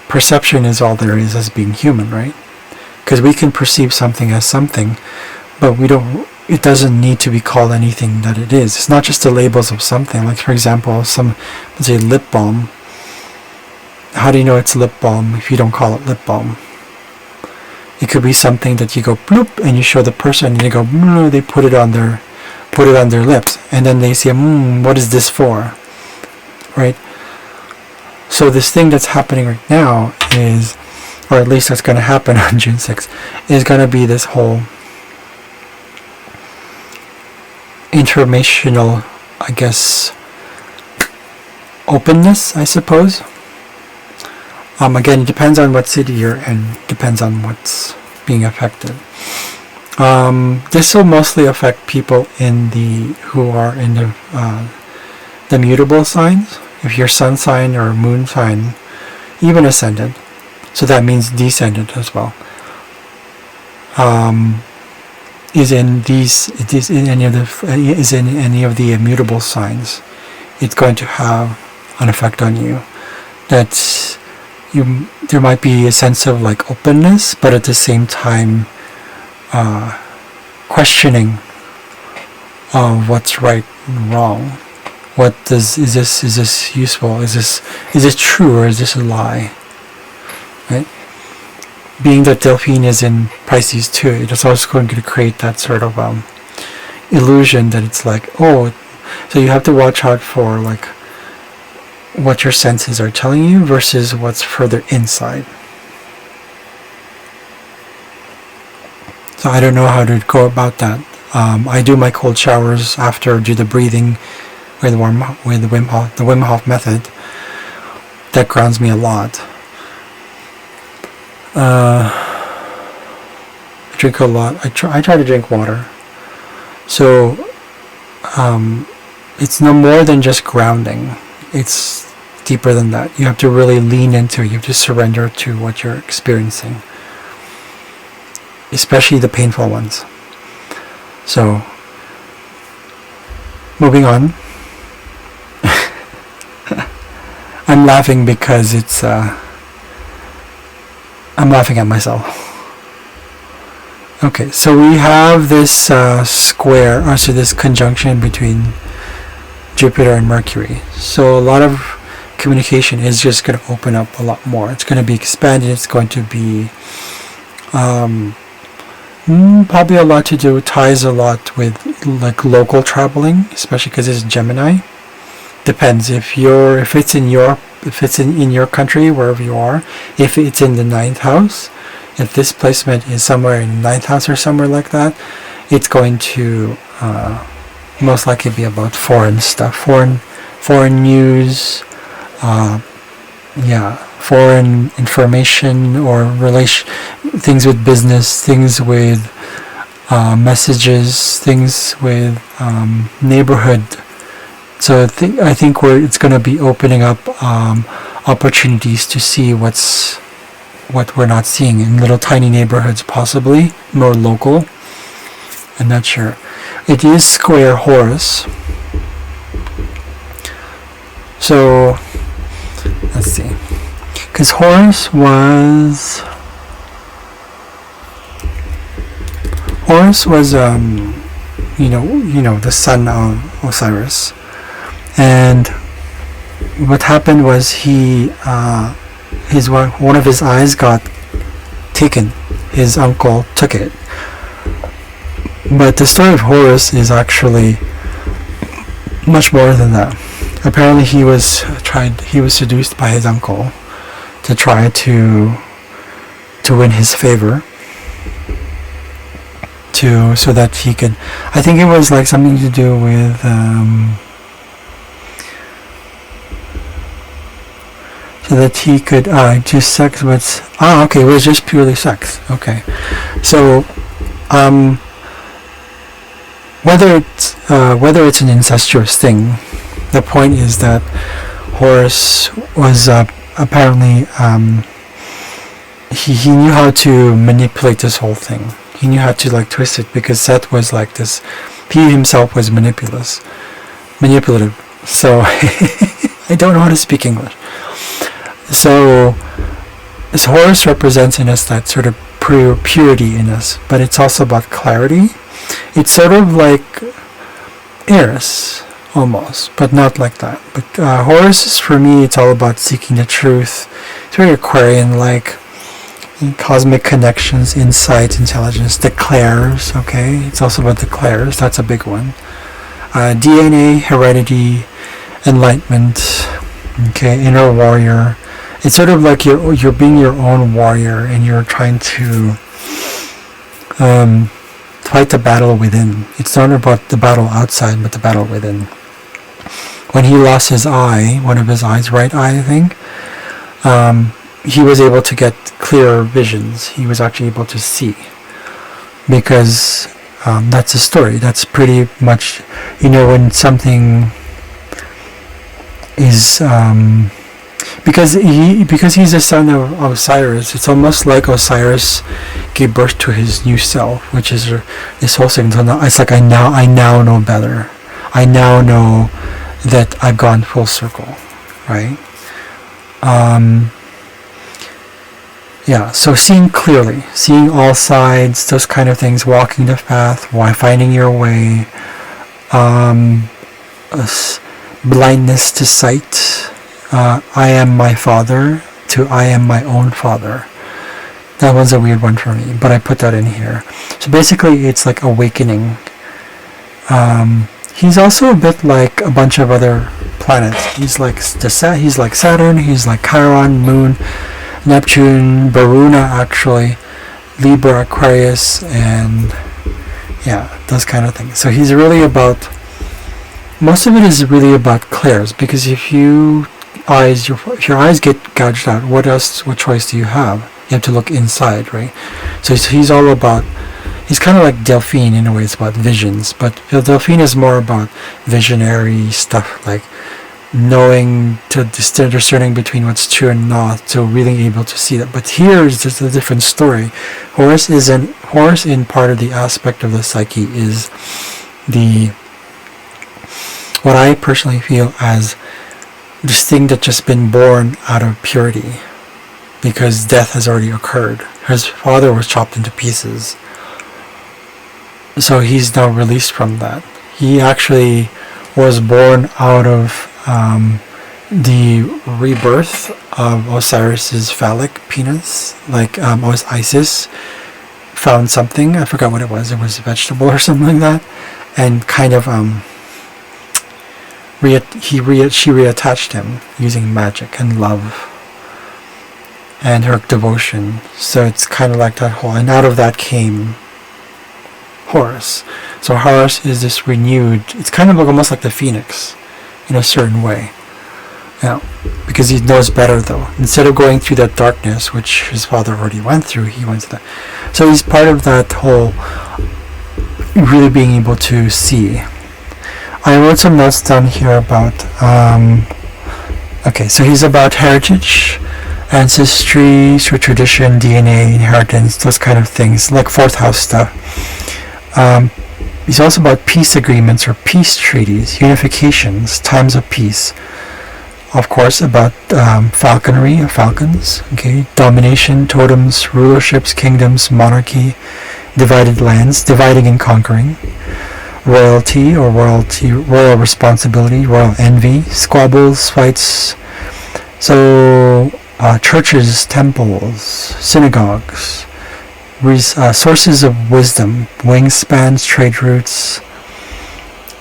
perception is all there is as being human, right? Because we can perceive something as something, but it doesn't need to be called anything that it is. It's not just the labels of something. Like, for example, let's say lip balm. How do you know it's lip balm if you don't call it lip balm? It could be something that you go bloop and you show the person and they go, they put it on their lips, and then they say, what is this for? Right? So this thing that's happening right now is, or at least that's going to happen on June 6th, is going to be this whole informational, I guess, openness, I suppose. Again, it depends on what city you're in, depends on what's being affected. This will mostly affect people who are in the mutable signs. If you're sun sign or moon sign, even ascendant, so that means descendant as well. Is in any of the immutable signs, it's going to have an effect on you. That's there might be a sense of like openness, but at the same time questioning of what's right and wrong. Is this useful? Is this true, or is this a lie? Right? Being that Delphine is in Pisces too, it is also going to create that sort of illusion that it's like, oh, so you have to watch out for like what your senses are telling you versus what's further inside. So I don't know how to go about that. I do my cold showers after, do the breathing with the Wim Hof method. That grounds me a lot. I drink a lot. I try to drink water. So it's no more than just grounding. It's deeper than that. You have to really lean into it. You have to surrender to what you're experiencing, especially the painful ones. So, moving on. I'm laughing because it's I'm laughing at myself. Okay, so we have this this conjunction between Jupiter and Mercury. So a lot of communication is just going to open up a lot more. It's going to be expanded. It's going to be probably a lot to do, ties a lot with like local traveling, especially because it's Gemini. Depends if it's in your country, wherever you are. If it's in the 9th house, if this placement is somewhere in the 9th house or somewhere like that, it's going to most likely be about foreign stuff, foreign news, foreign information, or things with business, things with messages, things with neighborhood. So I think it's going to be opening up opportunities to see what we're not seeing in little tiny neighborhoods, possibly more local. I'm not sure. It is square Horus. So let's see, because Horus was the son of Osiris. And what happened was one of his eyes got taken. His uncle took it. But the story of Horus is actually much more than that. Apparently he was seduced by his uncle to try to win his favor, so that he could, I think it was like something to do with so that he could just sex with, okay, it was just purely sex. Okay, so whether it's an incestuous thing, the point is that Horus was apparently he knew how to manipulate this whole thing. He knew how to like twist it, because Seth was like this. He himself was manipulative. So I don't know how to speak English. So this Horus represents in us that sort of purity in us, but it's also about clarity. It's sort of like Eris, almost, but not like that. But Horus is, for me, it's all about seeking the truth. It's very Aquarian-like. Cosmic connections, insight, intelligence, the clairs, okay? It's also about the clairs, that's a big one. DNA, heredity, enlightenment, okay, inner warrior. It's sort of like you're being your own warrior, and you're trying to fight the battle within. It's not about the battle outside, but the battle within. When he lost his eye, one of his eyes, right eye, I think, he was able to get clearer visions. He was actually able to see, because that's a story. That's pretty much, when something is because he's the son of Osiris. It's almost like Osiris gave birth to his new self, which is this whole thing. So it's like I now know better. I now know that I've gone full circle, right? yeah, so seeing clearly, seeing all sides, those kind of things, walking the path, why finding your way, blindness to sight, I am my father, to I am my own father. That was a weird one for me, but I put that in here. So basically, it's like awakening. He's also a bit like a bunch of other planets. He's like Saturn. He's like Chiron, Moon, Neptune, Varuna, actually, Libra, Aquarius, and yeah, those kind of things. So he's really about. Most of it is really about clairs, because if your eyes get gouged out, what choice do you have? You have to look inside, right? So he's all about, he's kind of like Delphine in a way. It's about visions, but Delphine is more about visionary stuff, like knowing, to discerning between what's true and not, to really able to see that. But here is just a different story. Horus in part of the aspect of the psyche is what I personally feel as this thing that's just been born out of purity, because death has already occurred. His father was chopped into pieces, so he's now released from that. He actually was born out of the rebirth of Osiris's phallic penis, like Isis found something, I forgot what it was a vegetable or something like that, and kind of she reattached him using magic and love and her devotion. So it's kind of like that whole, and out of that came Horus. So Horus is this renewed, it's kind of like almost like the phoenix in a certain way. Yeah, because he knows better though. Instead of going through that darkness, which his father already went through, he went to that. So he's part of that whole really being able to see. I wrote some notes down here about, okay, so he's about heritage, ancestry, so tradition, DNA, inheritance, those kind of things, like fourth house stuff. He's also about peace agreements or peace treaties, unifications, times of peace. Of course, about falconry, or falcons, okay, domination, totems, rulerships, kingdoms, monarchy, divided lands, dividing and conquering. Royalty or royal responsibility, royal envy, squabbles, fights. So churches, temples, synagogues, sources of wisdom, wingspans, trade routes,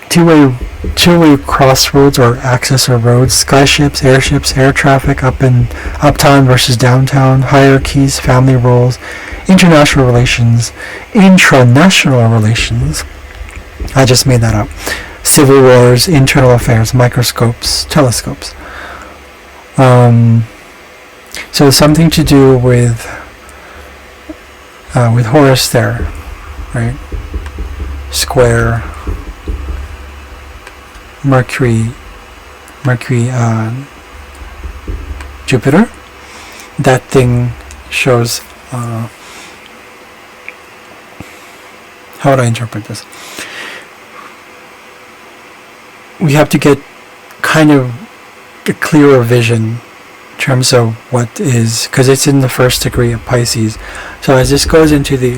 two-way crossroads or access or roads, skyships, airships, air traffic, uptown versus downtown, hierarchies, family roles, international relations, intranational relations. I just made that up. Civil wars, internal affairs, microscopes, telescopes. So something to do with Horus there, right? Square, Mercury, Jupiter. That thing shows. How would I interpret this? We have to get kind of a clearer vision in terms of what is, because it's in the first degree of Pisces. So as this goes into the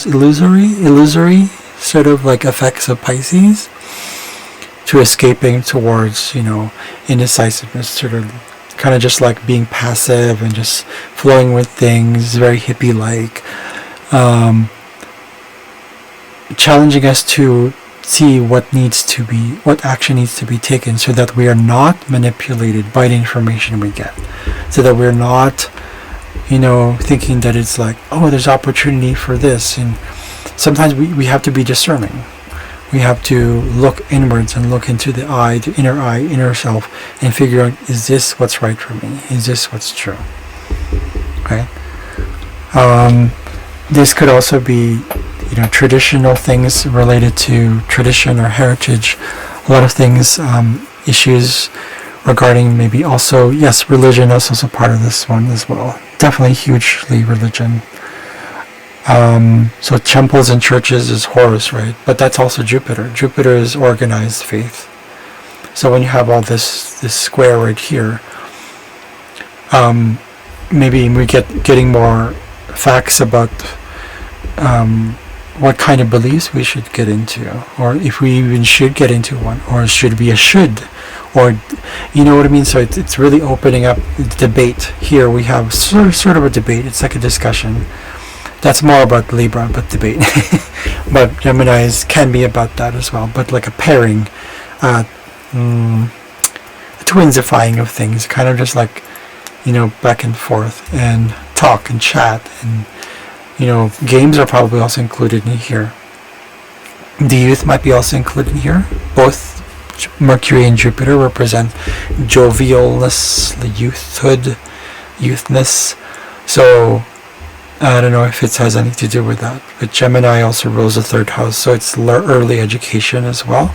illusory sort of like effects of Pisces, to escaping towards, indecisiveness, sort of kind of just like being passive and just flowing with things, very hippie-like, challenging us to see what action needs to be taken, so that we are not manipulated by the information we get, so that we're not thinking that it's like, oh, there's opportunity for this. And sometimes we have to be discerning. We have to look inwards and look into the inner self, and figure out, is this what's right for me? Is this what's true? Okay. This could also be traditional things related to tradition or heritage. A lot of things, issues regarding maybe also, yes, religion is also part of this one as well. Definitely hugely religion. So temples and churches is Horus, right? But that's also Jupiter. Jupiter is organized faith. So when you have all this square right here, maybe we getting more facts about what kind of beliefs we should get into, or if we even should get into one, or should be a should, or you know what I mean. So it's really opening up the debate. Here we have sort of a debate. It's like a discussion. That's more about Libra, but debate. But Geminis can be about that as well, but like a pairing, a twinsifying of things, kind of just like, you know, back and forth and talk and chat, and you know, games are probably also included in here. The youth might be also included in here. Both Mercury and Jupiter represent jovialness, the youthness. So I don't know if it has anything to do with that. But Gemini also rules the third house, so it's early education as well.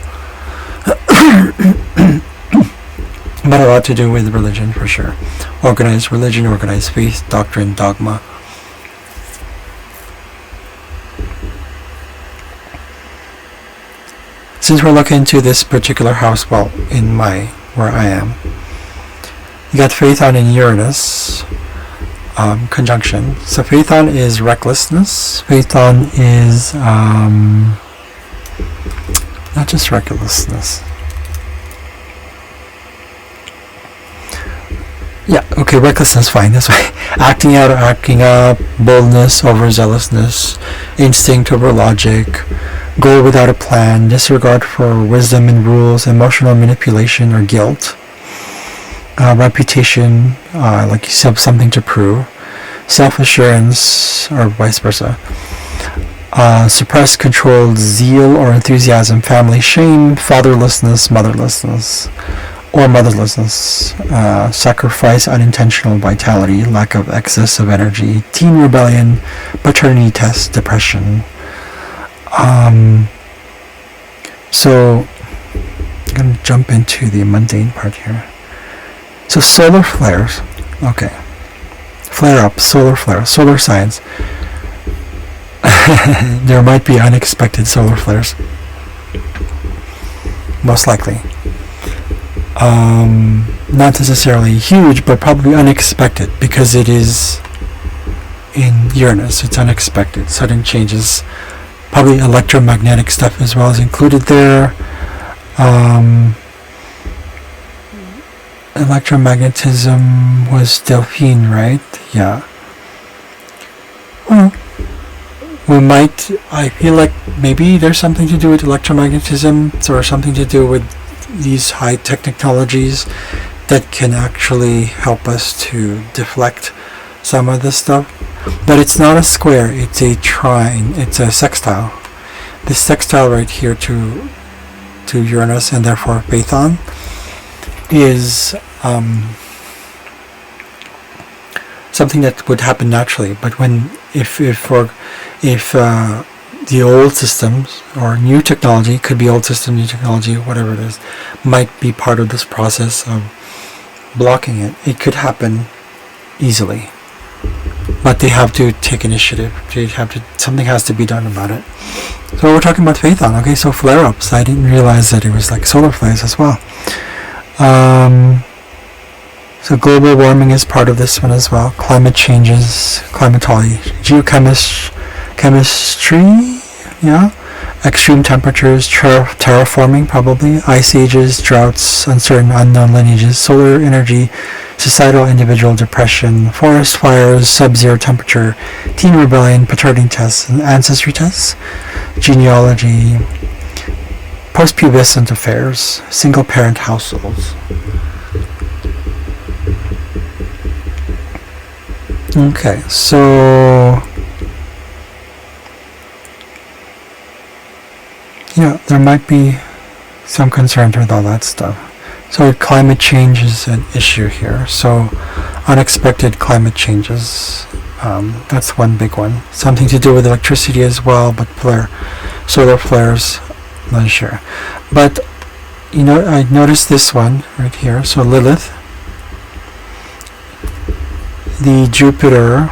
But a lot to do with religion for sure. Organized religion, organized faith, doctrine, dogma. Since we're looking into this particular house, well, in where I am, you got Phaethon in Uranus conjunction. So Phaethon is recklessness. Phaethon is not just recklessness. Yeah, okay, recklessness, fine, that's fine. Acting out or acting up, boldness, overzealousness, instinct over logic, goal without a plan, disregard for wisdom and rules, emotional manipulation or guilt, reputation, like you have something to prove, self-assurance, or vice versa, suppressed, controlled zeal or enthusiasm, family shame, fatherlessness, motherlessness, sacrifice, unintentional vitality, lack of excess of energy, teen rebellion, paternity test, depression. So I'm going to jump into the mundane part here. So solar flares, okay. Flare-up, solar flare, solar signs. There might be unexpected solar flares. Most likely. Not necessarily huge, but probably unexpected, because it is in Uranus. It's unexpected, sudden changes. Probably electromagnetic stuff as well is included there. Electromagnetism was Delphine, right? Yeah. Well, I feel like maybe there's something to do with electromagnetism, or something to do with these high-tech technologies that can actually help us to deflect some of the stuff. But it's not a square, it's a trine, it's a sextile. This sextile right here to Uranus, and therefore Phaethon, is something that would happen naturally. But if the old systems, or new technology, could be old system, new technology, whatever it is, might be part of this process of blocking it. It could happen easily, but they have to take initiative. Something has to be done about it. So we're talking about Phaethon. Okay, so flare-ups. I didn't realize that it was like solar flares as well. So global warming is part of this one as well. Climate changes, climatology, chemistry, yeah. Extreme temperatures, terraforming probably, ice ages, droughts, uncertain, unknown lineages, solar energy, societal, individual, depression, forest fires, sub-zero temperature, teen rebellion, paternity tests, and ancestry tests, genealogy, post-pubescent affairs, single-parent households. Okay, so there might be some concerns with all that stuff. So climate change is an issue here. So unexpected climate changes, that's one big one. Something to do with electricity as well, but solar flares, not sure. But I noticed this one right here. So Lilith, the Jupiter,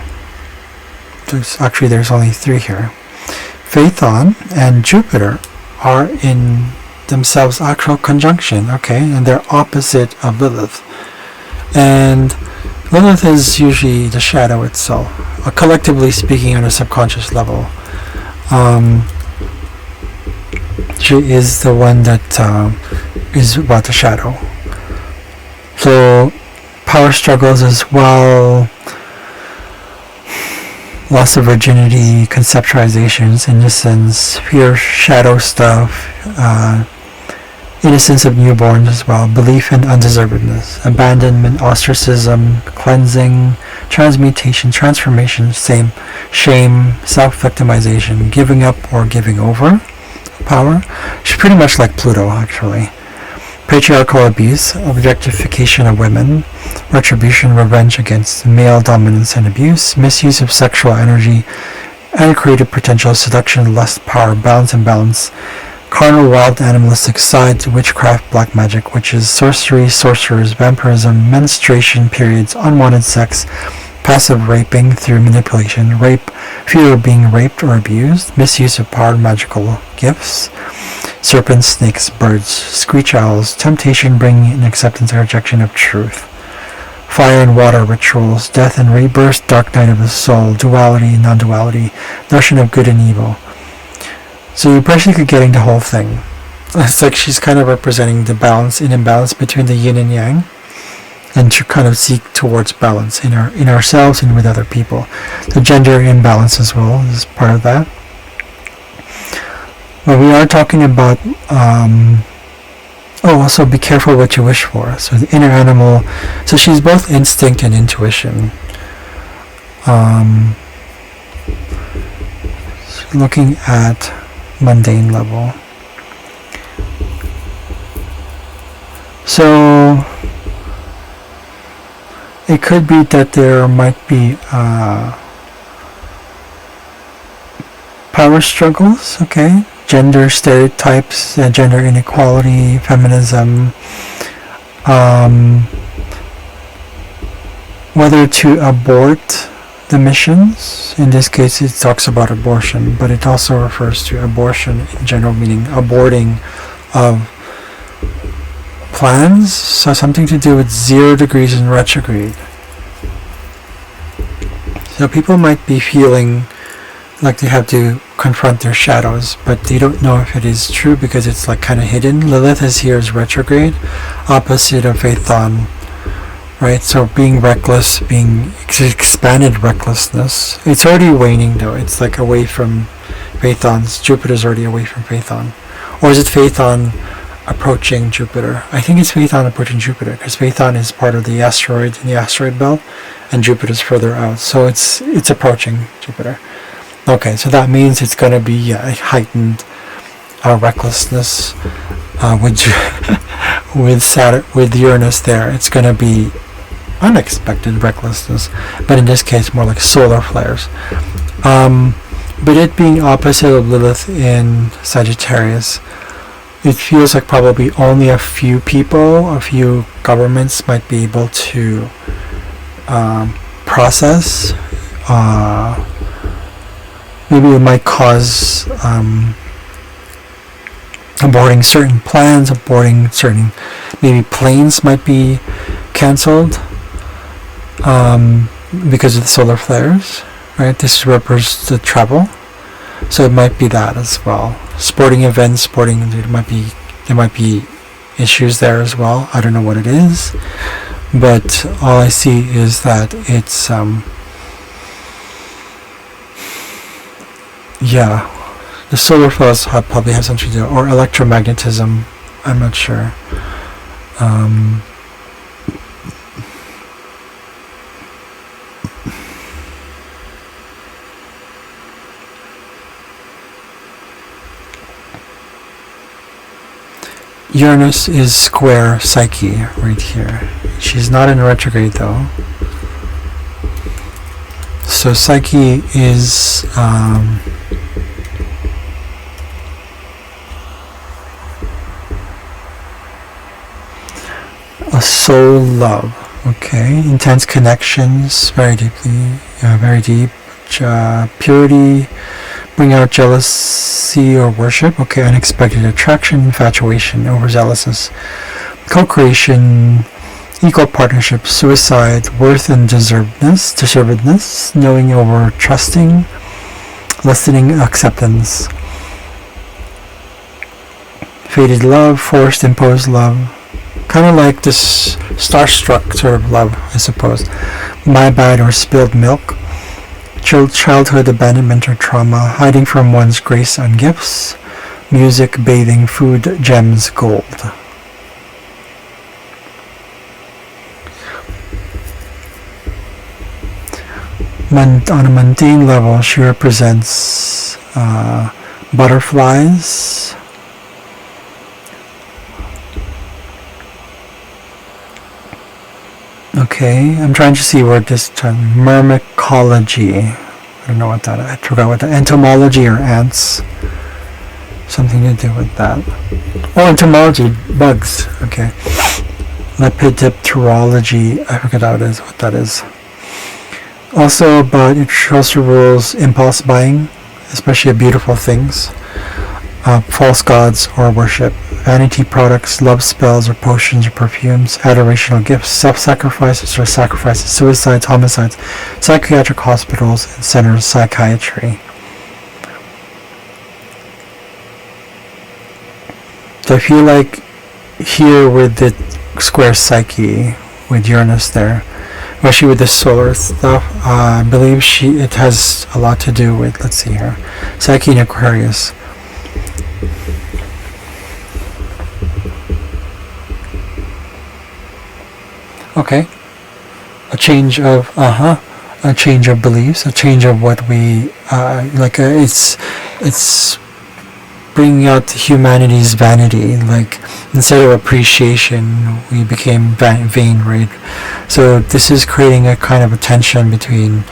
there's only 3 here. Phaethon and Jupiter are in themselves actual conjunction, okay, and they're opposite of Lilith. And Lilith is usually the shadow itself, collectively speaking on a subconscious level. She is the one that is about the shadow. So power struggles as well, loss of virginity, conceptualizations, innocence, fear, shadow stuff, innocence of newborns as well, belief in undeservedness, abandonment, ostracism, cleansing, transmutation, transformation, shame, self-victimization, giving up or giving over power. She's pretty much like Pluto, actually. Patriarchal abuse, objectification of women, retribution, revenge against male dominance and abuse, misuse of sexual energy, and creative potential, seduction, lust, power, balance, imbalance, carnal, wild, animalistic side, witchcraft, black magic, witches, sorcery, sorcerers, vampirism, menstruation periods, unwanted sex, passive raping through manipulation, rape, fear of being raped or abused, misuse of power, magical gifts, serpents, snakes, birds, screech owls, temptation, bringing in acceptance and rejection of truth, fire and water rituals, death and rebirth, dark night of the soul, duality, non-duality, notion of good and evil. So you're basically getting the whole thing. It's like she's kind of representing the balance and imbalance between the yin and yang, and to kind of seek towards balance in ourselves and with other people. The gender imbalance as well is part of that. But we are talking about also be careful what you wish for. So the inner animal, so she's both instinct and intuition. Looking at mundane level. So it could be that there might be power struggles, okay? Gender stereotypes, gender inequality, feminism, whether to abort the missions. In this case it talks about abortion, but it also refers to abortion in general, meaning aborting of plans, so something to do with 0 degrees in retrograde. So people might be feeling like they have to confront their shadows, but they don't know if it is true because it's like kind of hidden. Lilith is here as retrograde, opposite of Phaethon, right? So being reckless, being expanded recklessness. It's already waning though. It's like away from Phaethon's. Jupiter's already away from Phaethon. Or is it Phaethon approaching Jupiter? I think it's Phaethon approaching Jupiter because Phaethon is part of the asteroid in the asteroid belt and Jupiter's further out. So it's approaching Jupiter. Okay, so that means it's going to be heightened recklessness with Uranus there. It's going to be unexpected recklessness, but in this case more like solar flares. But it being opposite of Lilith in Sagittarius, it feels like probably only a few people, a few governments might be able to process. Maybe it might cause aborting certain plans, aborting certain, maybe planes might be cancelled because of the solar flares, right? This represents the travel, so it might be that as well. Sporting events, there might be issues there as well. I don't know what it is, but all I see is that it's the solar flares probably have something to do, or electromagnetism. I'm not sure. Uranus is square Psyche right here. She's not in retrograde though. So Psyche is a soul love, okay? Intense connections, very deeply, very deep. Purity, bring out jealousy or worship, okay? Unexpected attraction, infatuation, overzealousness, co-creation, Equal partnership, suicide, worth and deservedness, knowing over trusting, listening, acceptance. Faded love, forced, imposed love. Kind of like this starstruck sort of love, I suppose. My bad or spilled milk. Childhood abandonment or trauma. Hiding from one's grace and gifts. Music, bathing, food, gems, gold. On a mundane level, she represents butterflies. Okay, I'm trying to see where this term, myrmecology. I don't know what that is. I forgot what that. Entomology or ants. Something to do with that. Oh, entomology, bugs. Okay. Lepidopterology. I forget what that is. Also, but it also rules impulse buying, especially of beautiful things, false gods or worship, vanity products, love spells or potions or perfumes, adorational gifts, self-sacrifices or sacrifices, suicides, homicides, psychiatric hospitals, and centers of psychiatry. So I feel like here with the square psyche, with Uranus there, especially with the solar stuff, I believe it has a lot to do with, let's see here, Psyche in Aquarius. Okay, a change of beliefs, a change of what we it's bringing out humanity's vanity. Like instead of appreciation, we became vain, right? So this is creating a kind of a tension between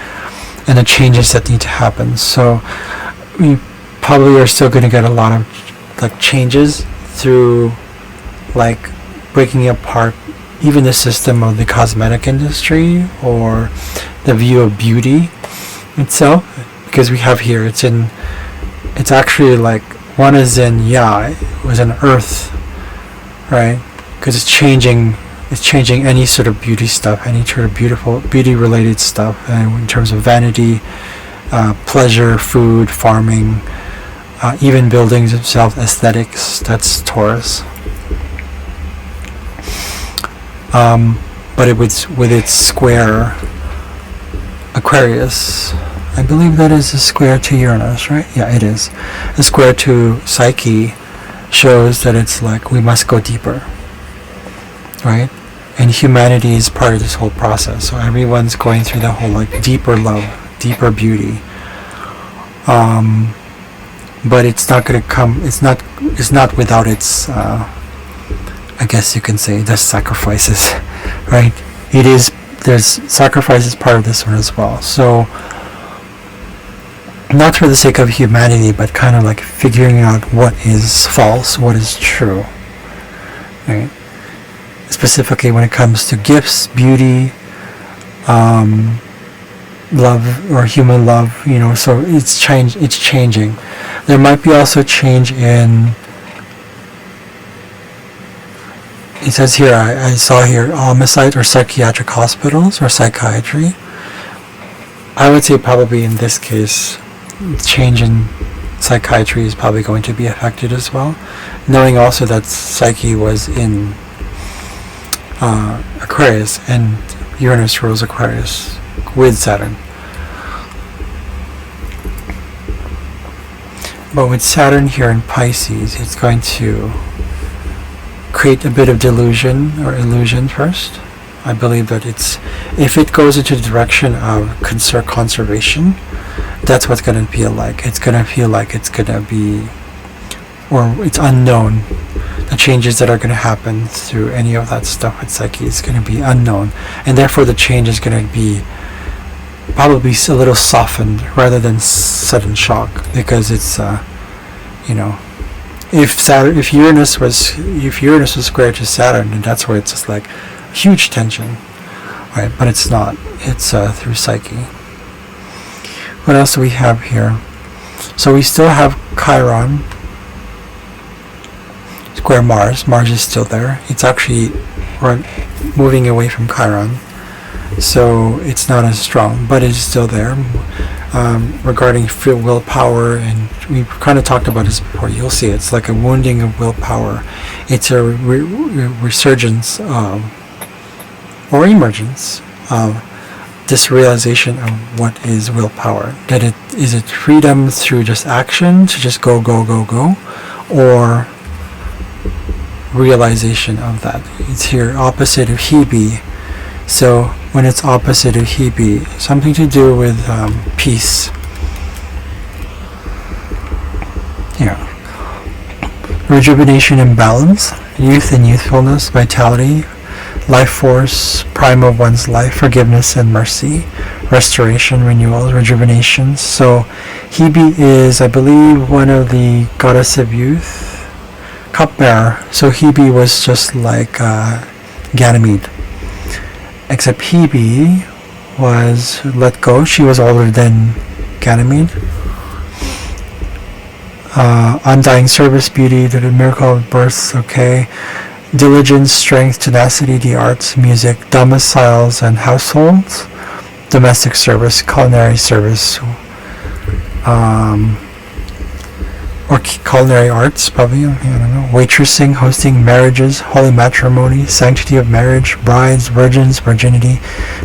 and the changes that need to happen. So we probably are still going to get a lot of like changes through like breaking apart even the system of the cosmetic industry or the view of beauty itself, because we have here it's actually like one is in it was an earth, right? Because it's changing any sort of beauty stuff, any sort of beautiful beauty related stuff, in terms of vanity, pleasure, food, farming, even buildings itself, aesthetics. That's Taurus. But it was with its square Aquarius. I believe that is a square to Uranus, right? Yeah, it is. A square to Psyche shows that it's like we must go deeper, right? And humanity is part of this whole process. So everyone's going through the whole like deeper love, deeper beauty. But it's not going to come. It's not without its. I guess you can say there's sacrifices, right? There's sacrifices part of this one as well. So not for the sake of humanity, but kind of like figuring out what is false, what is true, right? Specifically when it comes to gifts, beauty, love or human love, so it's changing. There might be also change in, it says here, I saw here, homicide or psychiatric hospitals or psychiatry. I would say probably in this case, change in psychiatry is probably going to be affected as well. Knowing also that Psyche was in Aquarius and Uranus rules Aquarius with Saturn. But with Saturn here in Pisces, it's going to create a bit of delusion or illusion first. I believe that if it goes into the direction of conservation, that's what's going to feel like. It's going to feel like it's going to be, or it's unknown. The changes that are going to happen through any of that stuff with Psyche is going to be unknown. And therefore the change is going to be probably a little softened rather than sudden shock, because it's, if Uranus was square to Saturn, then that's where it's just like huge tension, right? But it's not. It's through Psyche. What else do we have here? So we still have Chiron square Mars. Mars is still there. It's actually we're moving away from Chiron, so it's not as strong, but it's still there. Regarding willpower, and we kind of talked about this before, you'll see it's like a wounding of willpower. It's a resurgence of, or emergence of, this realization of what is willpower. That is it freedom through just action, to just go, go, go, go, or realization of that. It's here opposite of Hebe. So when it's opposite of Hebe, something to do with peace. Yeah. Rejuvenation and balance, youth and youthfulness, vitality, life force, prime of one's life, forgiveness and mercy, restoration, renewal, rejuvenation. So Hebe is, I believe, one of the goddess of youth, cupbearer. So Hebe was just like Ganymede, except Hebe was let go. She was older than Ganymede. Undying service, beauty, the miracle of birth, okay. Diligence, strength, tenacity, the arts, music, domiciles and households, domestic service, culinary service, or culinary arts, probably, I don't know, waitressing, hosting, marriages, holy matrimony, sanctity of marriage, brides, virgins, virginity,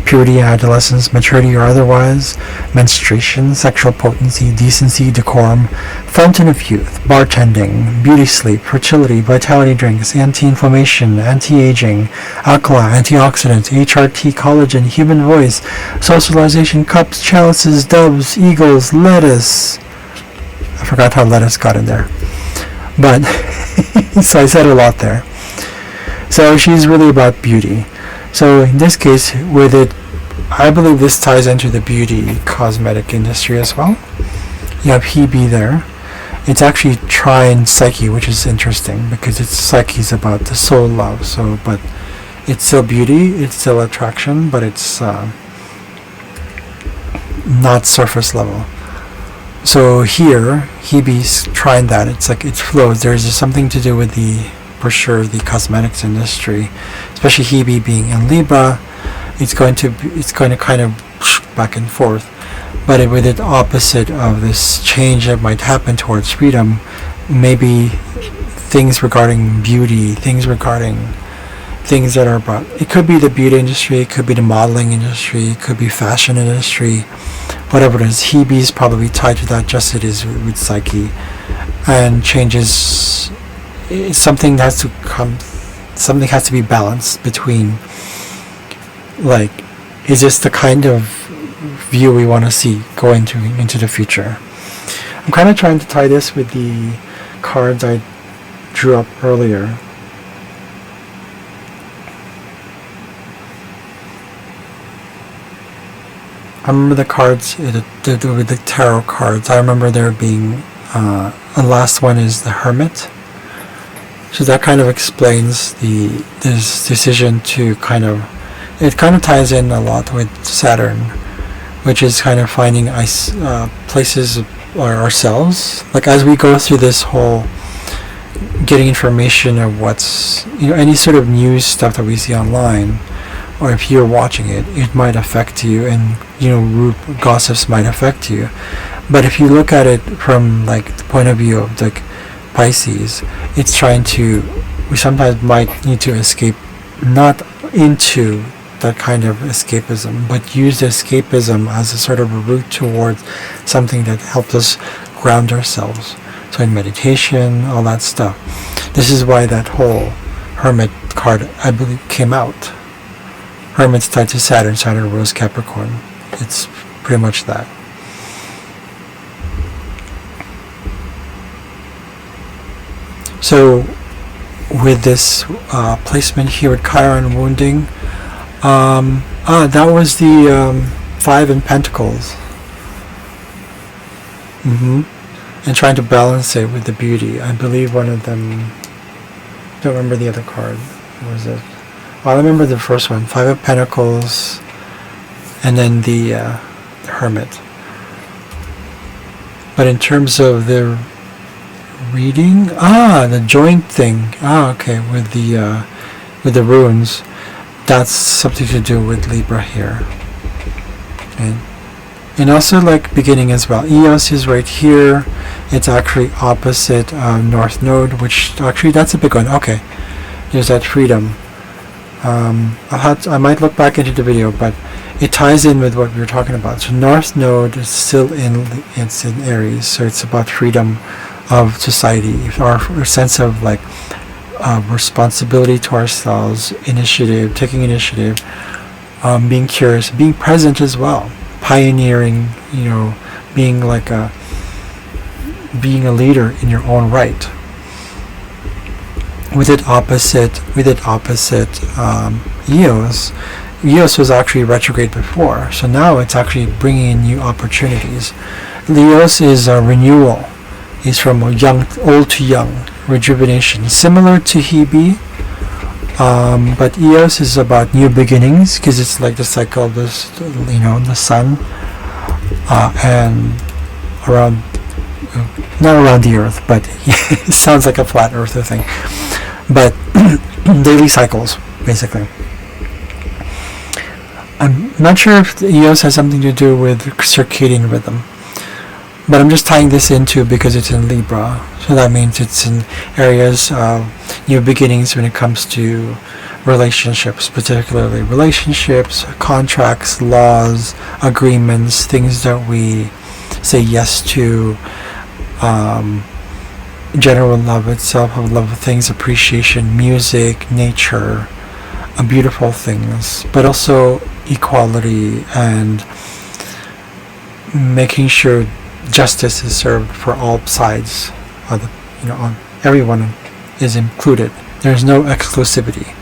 purity, adolescence, maturity or otherwise, menstruation, sexual potency, decency, decorum, fountain of youth, bartending, beauty sleep, fertility, vitality drinks, anti-inflammation, anti-aging, alkali, antioxidants, HRT, collagen, human voice, socialization, cups, chalices, doves, eagles, lettuce. I forgot how lettuce got in there. But, so I said a lot there. So she's really about beauty. So in this case, with it, I believe this ties into the beauty cosmetic industry as well. You have Hebe there. It's actually trine Psyche, which is interesting because it's Psyche's about the soul love. So, but it's still beauty, it's still attraction, but it's not surface level. So here, Hebe's trying that. It's like it flows. There's something to do with for sure, the cosmetics industry, especially Hebe being in Libra. It's going to kind of back and forth. But with it opposite of this change that might happen towards freedom, maybe things regarding beauty, things that are about. It could be the beauty industry, it could be the modeling industry, it could be fashion industry. Whatever it is, Hebe's probably tied to that, just it is with Psyche, and changes. Something has to be balanced between, like, is this the kind of view we want to see go into the future? I'm kind of trying to tie this with the cards I drew up earlier. I remember the cards, the tarot cards. I remember there being, the last one is the Hermit. So that kind of explains this decision to it kind of ties in a lot with Saturn, which is kind of finding places or ourselves. Like as we go through this whole getting information of what's, any sort of news stuff that we see online, or if you're watching it, it might affect you, and gossips might affect you. But if you look at it from like the point of view of like Pisces, it's trying to. We sometimes might need to escape, not into that kind of escapism, but use escapism as a sort of a route towards something that helps us ground ourselves. So in meditation, all that stuff. This is why that whole Hermit card, I believe, came out. Hermit's tied to Saturn, Saturn rules Capricorn. It's pretty much that. So with this placement here with Chiron wounding, that was the Five in Pentacles. And trying to balance it with the beauty. I believe one of them, don't remember the other card. What was it? I remember the first one, Five of Pentacles, and then the Hermit. But in terms of the reading, the joint thing. Okay, with the runes. that's something to do with Libra here. And also like beginning as well. Eos is right here. It's actually opposite North Node, which actually that's a big one. Okay, there's that freedom. I might look back into the video, but it ties in with what we were talking about. So North Node is still it's in Aries, so it's about freedom of society, our sense of like responsibility to ourselves, initiative, taking initiative, being curious, being present as well, pioneering, being a leader in your own right. With it opposite Eos. Eos was actually retrograde before, so now it's actually bringing in new opportunities. Eos is a renewal. It's from old to young, rejuvenation, similar to Hebe. But Eos is about new beginnings, because it's like the cycle of this, the sun, and around, not around the Earth, but it sounds like a flat Earther thing. But daily cycles, basically. I'm not sure if the Eos has something to do with circadian rhythm, but I'm just tying this into because it's in Libra, so that means it's in areas of new beginnings when it comes to relationships, particularly relationships, contracts, laws, agreements, things that we say yes to, general love itself, love of things, appreciation, music, nature, beautiful things, but also equality and making sure justice is served for all sides of the, everyone is included. There's no exclusivity.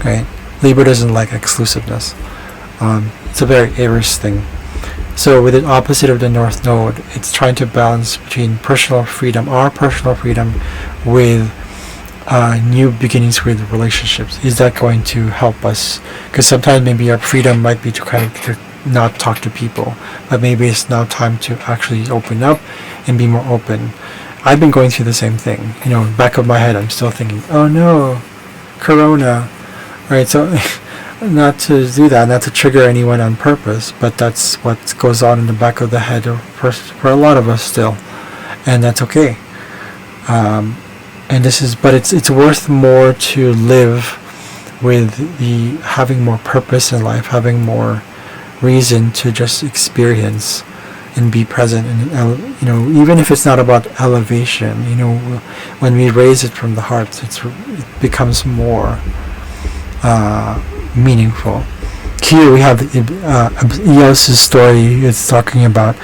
Right? Libra doesn't like exclusiveness. It's a very Aries thing. So with the opposite of the North Node, it's trying to balance between personal freedom, our personal freedom, with new beginnings with relationships. Is that going to help us? Because sometimes maybe our freedom might be to not talk to people, but maybe it's now time to actually open up and be more open. I've been going through the same thing. Back of my head, I'm still thinking, oh no, Corona, right? So not to do that, not to trigger anyone on purpose, but that's what goes on in the back of the head for a lot of us still, and that's okay. But it's worth more to live with the having more purpose in life, having more reason to just experience and be present, and even if it's not about elevation, when we raise it from the heart, it becomes more meaningful. Here we have Eos' story. It's talking about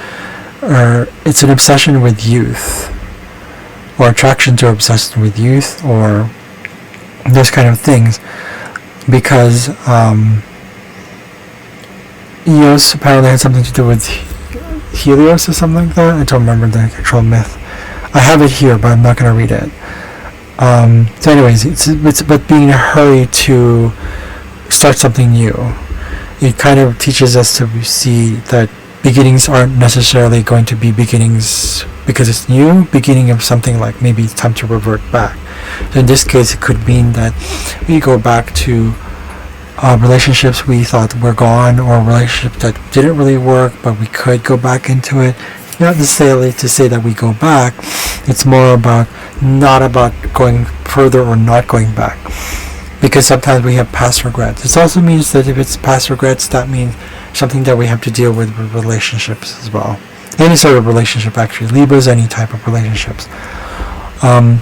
it's an obsession with youth, or attraction to obsession with youth, or those kind of things, because Eos apparently had something to do with Helios or something like that. I don't remember the actual myth. I have it here, but I'm not going to read it. So anyways, it's about being in a hurry to start something new. It kind of teaches us to see that beginnings aren't necessarily going to be beginnings because it's new, beginning of something like maybe it's time to revert back. So in this case, it could mean that we go back to relationships we thought were gone, or relationships that didn't really work, but we could go back into it. Not necessarily to say that we go back. It's more about not about going further or not going back, because sometimes we have past regrets. It also means that if it's past regrets, that means something that we have to deal with relationships as well. Any sort of relationship, actually. Libra's any type of relationships.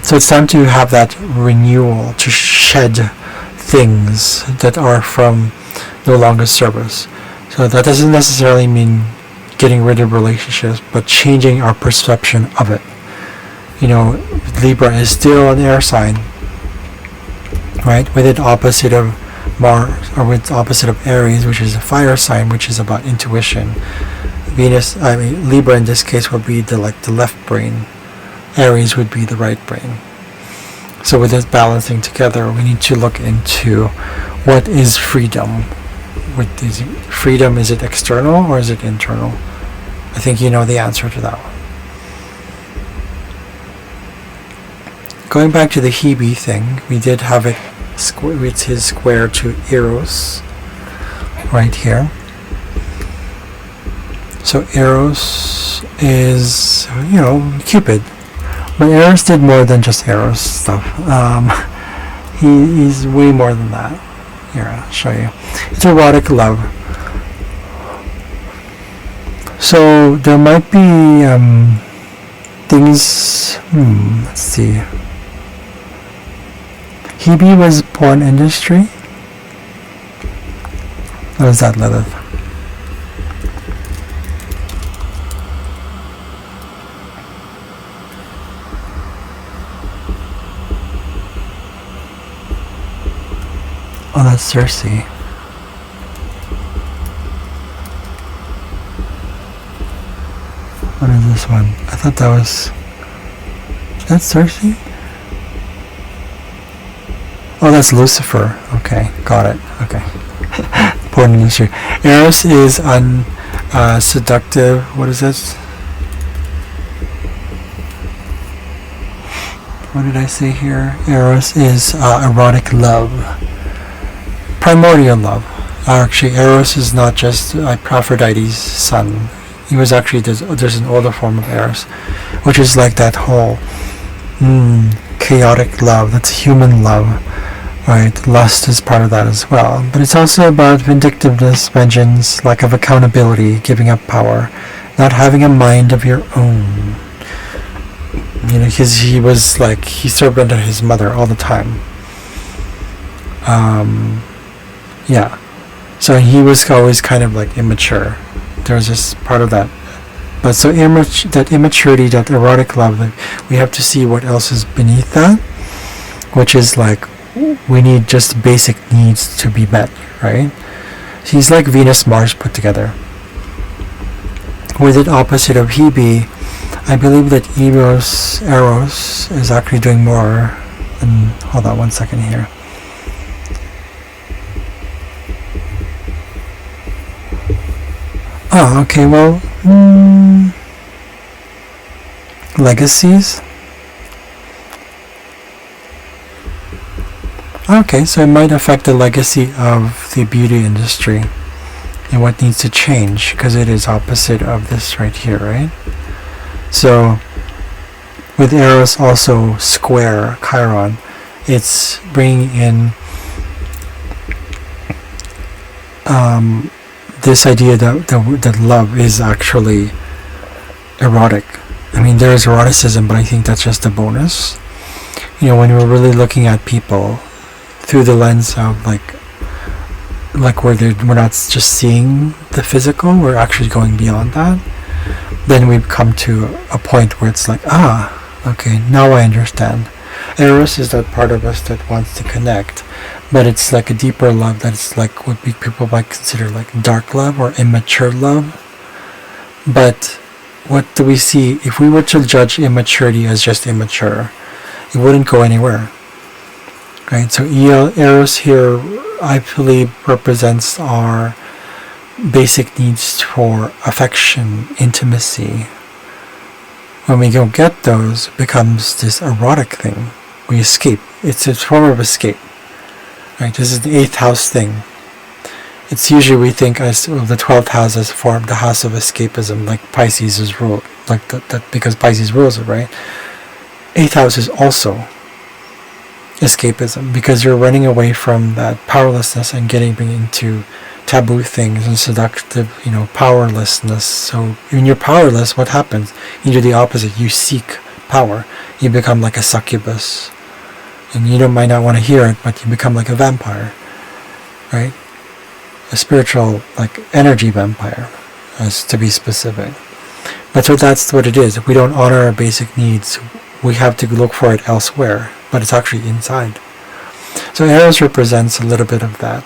So it's time to have that renewal, to shed things that are from no longer service. So that doesn't necessarily mean getting rid of relationships, but changing our perception of it. Libra is still an air sign, right? With it opposite of Mars, or with opposite of Aries, which is a fire sign, which is about intuition. Libra in this case would be the left brain. Aries would be the right brain. So with this balancing together, we need to look into what is freedom. Freedom, is it external or is it internal? I think you know the answer to that one. going back to the Hebe thing, we did have it, it's his square to Eros, right here. So Eros is, Cupid. But Eros did more than just Eros stuff. He's way more than that. Here, I'll show you. It's erotic love. So there might be things. Let's see. Hebe was porn industry. What is that, Lilith? Oh, that's Cersei. What is this one? I thought that was... That's Cersei? Oh, that's Lucifer. Okay, got it. Okay. Porn industry. Eros is seductive. What is this? What did I say here? Eros is erotic love. Primordial love. Actually, Eros is not just Aphrodite's son. He was actually, there's an older form of Eros, which is like that whole chaotic love. That's human love, right? Lust is part of that as well. But it's also about vindictiveness, vengeance, lack of accountability, giving up power, not having a mind of your own. Because he was like, he served under his mother all the time. Yeah. So he was always kind of like immature. There was just part of that. But so that immaturity, that erotic love, that we have to see what else is beneath that, which is like, we need just basic needs to be met, right? So he's like Venus, Mars put together. With it opposite of Hebe, I believe that Eros is actually doing more than, hold on one second here. Oh, okay, well, legacies. Okay, so it might affect the legacy of the beauty industry and what needs to change, because it is opposite of this right here, right? So, with Eros also square Chiron, it's bringing in this idea that love is actually erotic. I mean, there is eroticism, but I think that's just a bonus. When we're really looking at people through the lens of like where we're not just seeing the physical, we're actually going beyond that. Then we've come to a point where it's like, okay, now I understand. Eros is that part of us that wants to connect, but it's like a deeper love that's like what people might consider like dark love or immature love. But what do we see? If we were to judge immaturity as just immature, it wouldn't go anywhere, right? So Eros here, I believe, represents our basic needs for affection, intimacy. When we don't get those, it becomes this erotic thing. We escape. It's a form of escape. Right? This is the 8th house thing. It's usually we think as the 12th house as form the house of escapism, like Pisces is ruled, like that because Pisces rules it, right? 8th house is also escapism, because you're running away from that powerlessness and getting into taboo things and seductive, powerlessness. So when you're powerless, what happens? You do the opposite. You seek power. You become like a succubus. And you might not want to hear it, but you become like a vampire, right? A spiritual, like energy vampire, as to be specific. But so that's what it is. If we don't honor our basic needs, we have to look for it elsewhere, but it's actually inside. So Eros represents a little bit of that.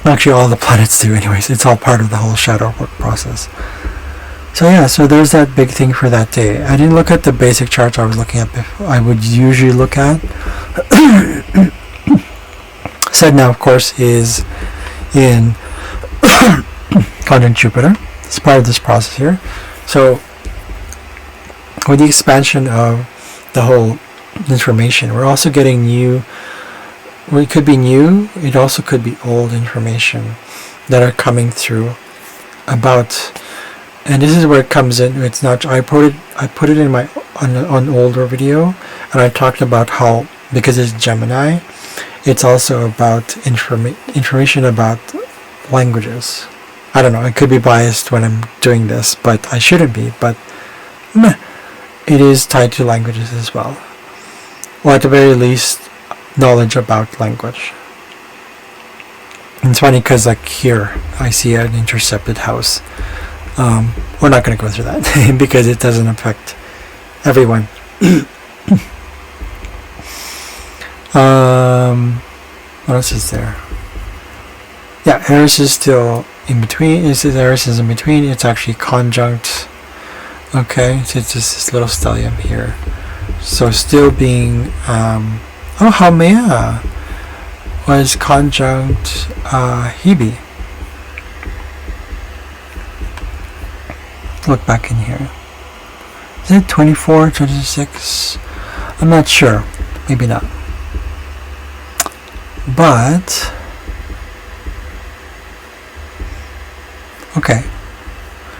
Actually, all the planets do anyways. It's all part of the whole shadow work process. So yeah, so there's that big thing for that day. I didn't look at the basic charts I was looking at before. I would usually look at. Sedna, of course, is in conjunct Jupiter. It's part of this process here. So with the expansion of the whole information, we're also getting new. Well, it could be new. It also could be old information that are coming through about. And this is where it comes in. It's not. I put it in my on older video, and I talked about how, because it's Gemini, it's also about information about languages. I don't know. I could be biased when I'm doing this, but I shouldn't be. But it is tied to languages as well, or at the very least, knowledge about language. And it's funny because, like, here I see an intercepted house. We're not going to go through that because it doesn't affect everyone. What else is there? Yeah, Eris is still in between. Eris is in between. It's actually conjunct. Okay, so it's just this little stellium here. So still being Haumea was conjunct Hebe. Look back in here. Is it 24, 26? I'm not sure. Maybe not. But okay.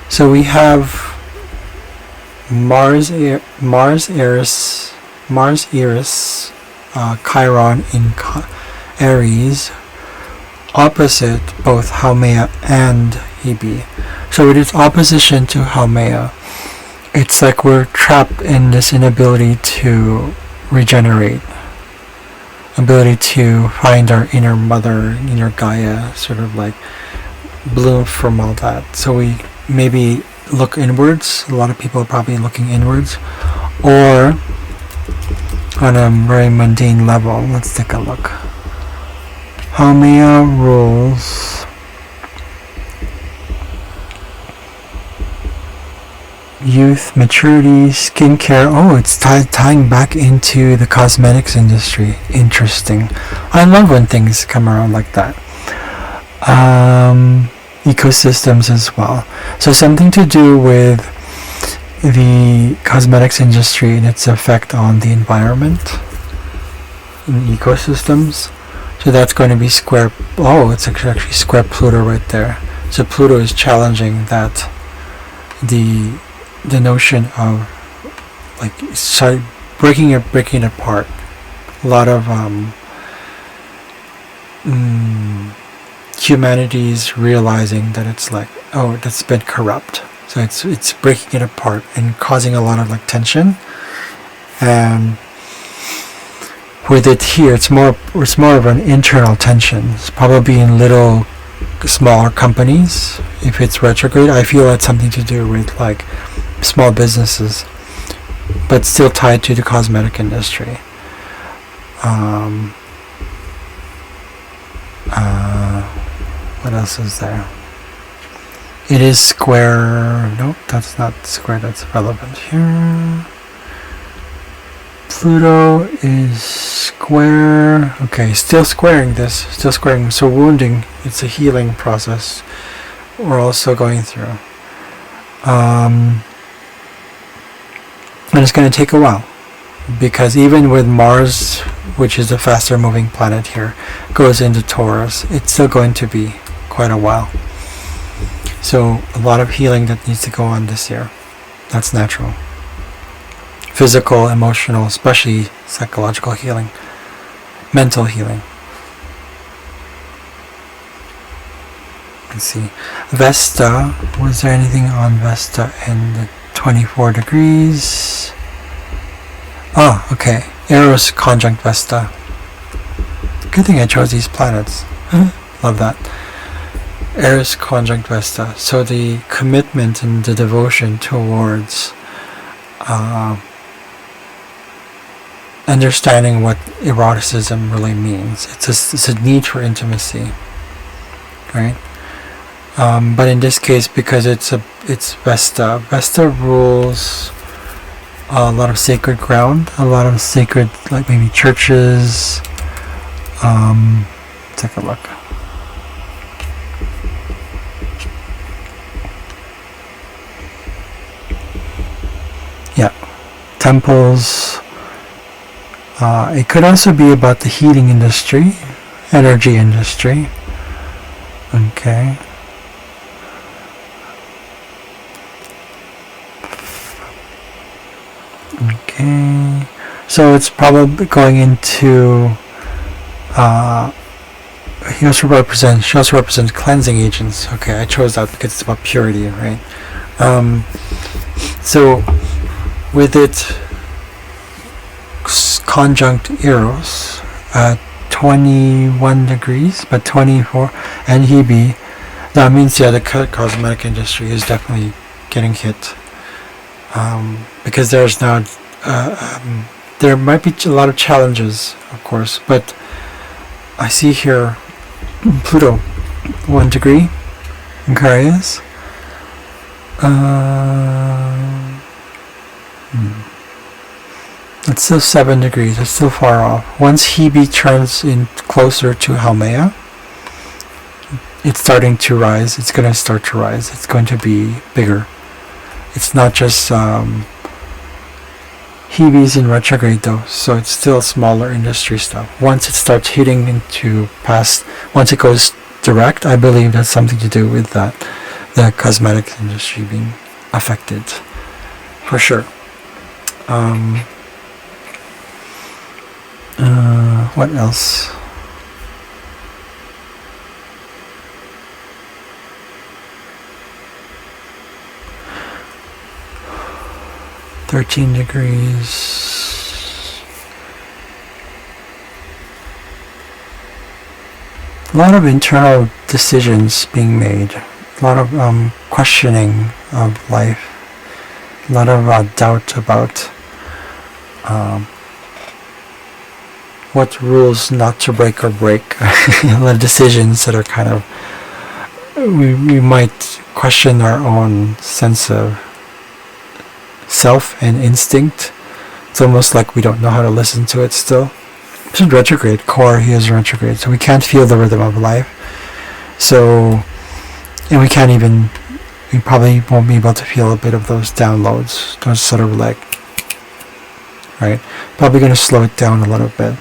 So we have Mars, Eris, Chiron in Aries, opposite both Haumea and Hebe. So with its opposition to Haumea, it's like we're trapped in this inability to regenerate, ability to find our inner mother, inner Gaia, sort of like bloom from all that. So we maybe look inwards. A lot of people are probably looking inwards, or on a very mundane level. Let's take a look. Haumea rules youth, maturity, skincare. Oh, it's tying back into the cosmetics industry. Interesting. I love when things come around like that. Ecosystems as well. So something to do with the cosmetics industry and its effect on the environment and ecosystems. So that's going to be square. Oh, it's actually square Pluto right there. So Pluto is challenging that the notion of like breaking it apart. A lot of humanity's realizing that it's like, oh, that's been corrupt. So it's breaking it apart and causing a lot of like tension. And with it here, it's more of an internal tension. It's probably in little smaller companies. If it's retrograde, I feel that's something to do with like small businesses, but still tied to the cosmetic industry. What else is there? It is square. Nope, that's not square. That's relevant here. Pluto is square. Okay, still squaring this. Still squaring. So wounding. It's a healing process we're also going through. And it's going to take a while, because even with Mars, which is the faster moving planet here, goes into Taurus, it's still going to be quite a while. So a lot of healing that needs to go on this year. That's natural. Physical, emotional, especially psychological healing, mental healing. Let's see. Vesta, was there anything on Vesta in the 24 degrees? Oh, okay. Eros conjunct Vesta. Good thing I chose these planets. Love that. Eris conjunct Vesta. So the commitment and the devotion towards understanding what eroticism really means. It's a need for intimacy, right? But in this case, because it's Vesta. Vesta rules a lot of sacred ground, a lot of sacred, like maybe churches. Take a look. Yeah, temples. It could also be about the heating industry, energy industry. Okay. Okay. So it's probably going into. She also represents cleansing agents. Okay, I chose that because it's about purity, right? So with it conjunct Eros at 21 degrees, but 24, and Hebe, that means the cosmetic industry is definitely getting hit. Because there's now, there might be a lot of challenges, of course, but I see here Pluto, 1 degree, Aquarius. It's still 7 degrees. It's still far off. Once Hebe turns in closer to Haumea, it's starting to rise. It's going to start to rise. It's going to be bigger. It's not just Hebe's in retrograde though, so it's still smaller industry stuff. Once it starts hitting into past, once it goes direct, I believe that's something to do with that, the cosmetics industry being affected, for sure. What else? (13 degrees). A lot of internal decisions being made. A lot of questioning of life. A lot of doubt about what rules not to break or break. A lot of decisions that are kind of, we might question our own sense of self and instinct. It's almost like we don't know how to listen to it still. It's in retrograde. Core, he is retrograde, so we can't feel the rhythm of life. So, and we probably won't be able to feel a bit of those downloads, those sort of like, right? Probably going to slow it down a little bit.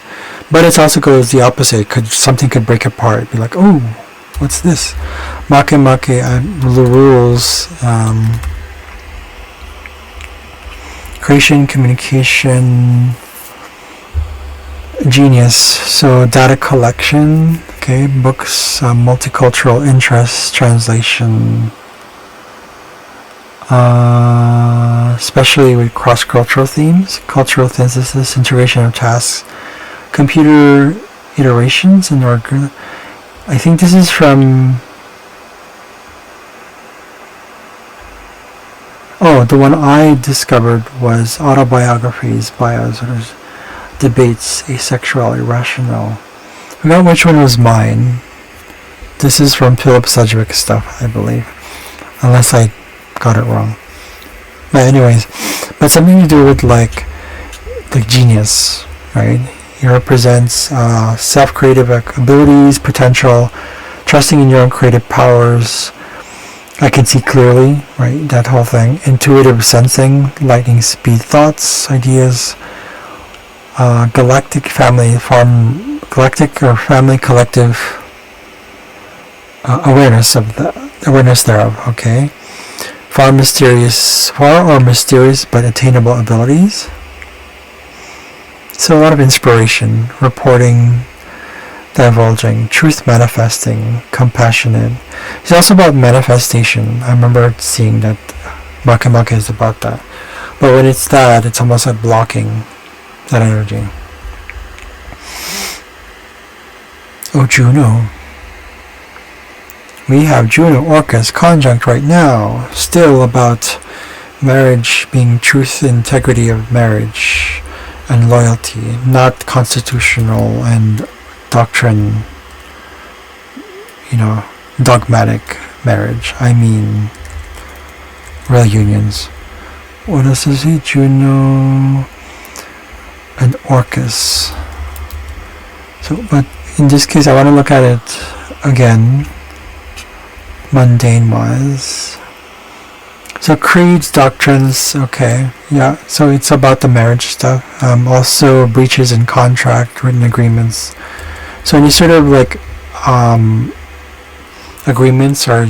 But it also goes the opposite. Something could break apart. Be like, oh, what's this? Make, the rules, creation, communication, genius. So data collection, okay, books, multicultural interest, translation, especially with cross-cultural themes, cultural synthesis, integration of tasks, computer iterations, and I think this is from, the one I discovered was autobiographies, bios, debates, asexual, irrational. I forgot which one was mine. This is from Philip Sedgwick stuff, I believe, unless I got it wrong. But anyways, but something to do with like genius, right? He represents self-creative abilities, potential, trusting in your own creative powers. I can see clearly, right? That whole thing. Intuitive sensing, lightning speed thoughts, ideas, galactic or family collective awareness thereof. Okay, far or mysterious but attainable abilities. So a lot of inspiration, reporting, divulging, truth manifesting, compassionate. It's also about manifestation. I remember seeing that Make is about that. But when it's that, it's almost like blocking that energy. Oh, Juno. We have Juno Orcus conjunct right now, still about marriage being truth, integrity of marriage, and loyalty, not constitutional and doctrine, dogmatic marriage. I mean real unions. What else is he? Juno and Orcus. So, but in this case, I want to look at it again, mundane wise. So creeds, doctrines, okay, yeah. So it's about the marriage stuff. Also breaches in contract, written agreements. So any sort of like agreements or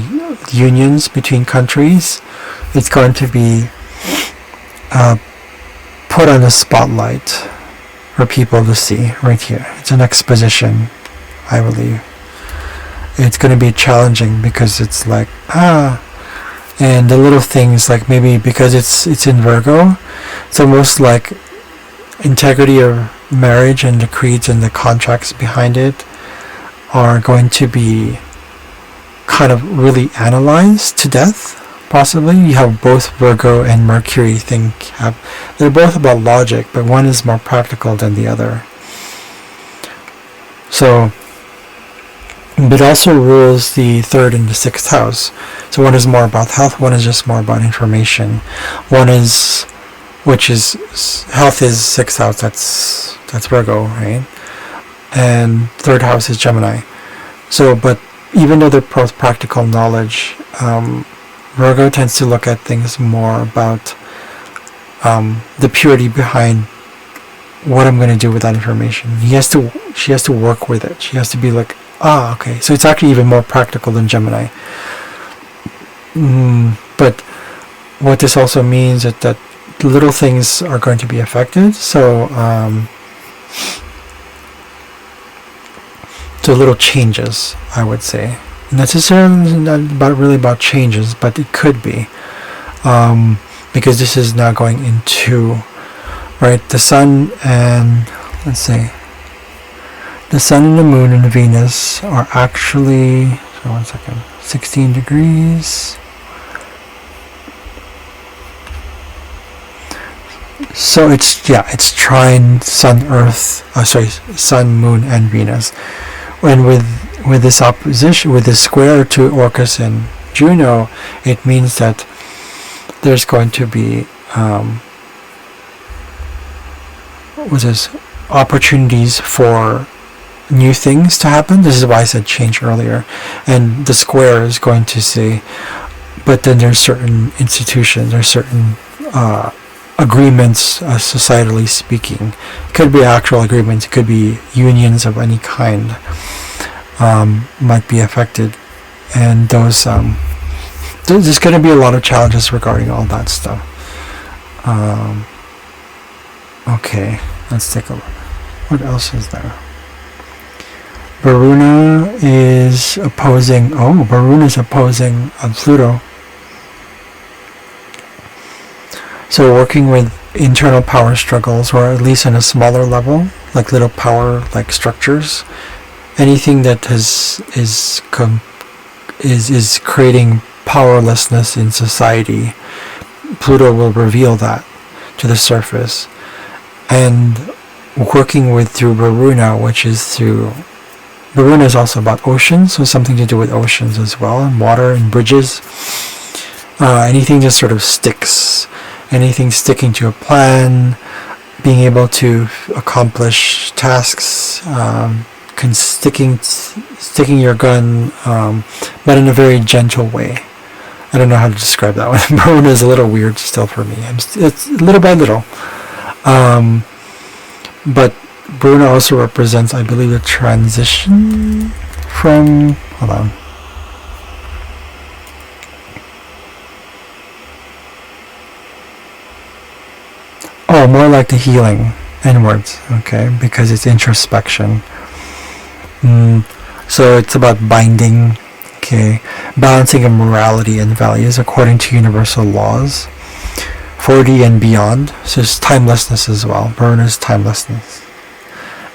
unions between countries, it's going to be put on the spotlight for people to see right here. It's an exposition, I believe. It's going to be challenging because it's like, and the little things, like maybe because it's in Virgo, it's almost like integrity of marriage and the creeds and the contracts behind it are going to be kind of really analyzed to death. Possibly you have both Virgo and Mercury they're both about logic, but one is more practical than the other. So, but also rules the third and the sixth house. So one is more about health, one is just more about information. Which is health is sixth house, that's Virgo, right? And third house is Gemini. So, but even though they're both practical knowledge, Virgo tends to look at things more about the purity behind what I'm going to do with that information. She has to work with it. She has to be like, okay. So it's actually even more practical than Gemini. But what this also means is that little things are going to be affected. So little changes, I would say. Necessarily not really about changes, but it could be, because this is now going into, right, the sun and, let's say, the sun and the moon and Venus are actually, 16 degrees. So it's trine sun, earth, sun, moon, and Venus. And with this opposition, with this square to Orcus and Juno, it means that there's going to be opportunities for new things to happen. This is why I said change earlier. And the square is going to say, but then there's certain institutions, there's certain agreements, societally speaking. It could be actual agreements, it could be unions of any kind, might be affected. And those, there's going to be a lot of challenges regarding all that stuff. Okay, let's take a look. What else is there? Varuna is opposing Pluto. So working with internal power struggles, or at least on a smaller level, like little power like structures, anything that is creating powerlessness in society, Pluto will reveal that to the surface. And working through Varuna, Varuna is also about oceans, so something to do with oceans as well, and water and bridges. Anything that sort of sticks. Anything sticking to a plan, being able to accomplish tasks, sticking your gun, but in a very gentle way. I don't know how to describe that one. Varuna is a little weird still for me. It's little by little. But Varuna also represents, I believe, a transition from... Hold on. Oh, more like the healing inwards, okay, because it's introspection. So it's about binding, okay, balancing of morality and values according to universal laws, 4D and beyond. So it's timelessness as well. Varuna's timelessness,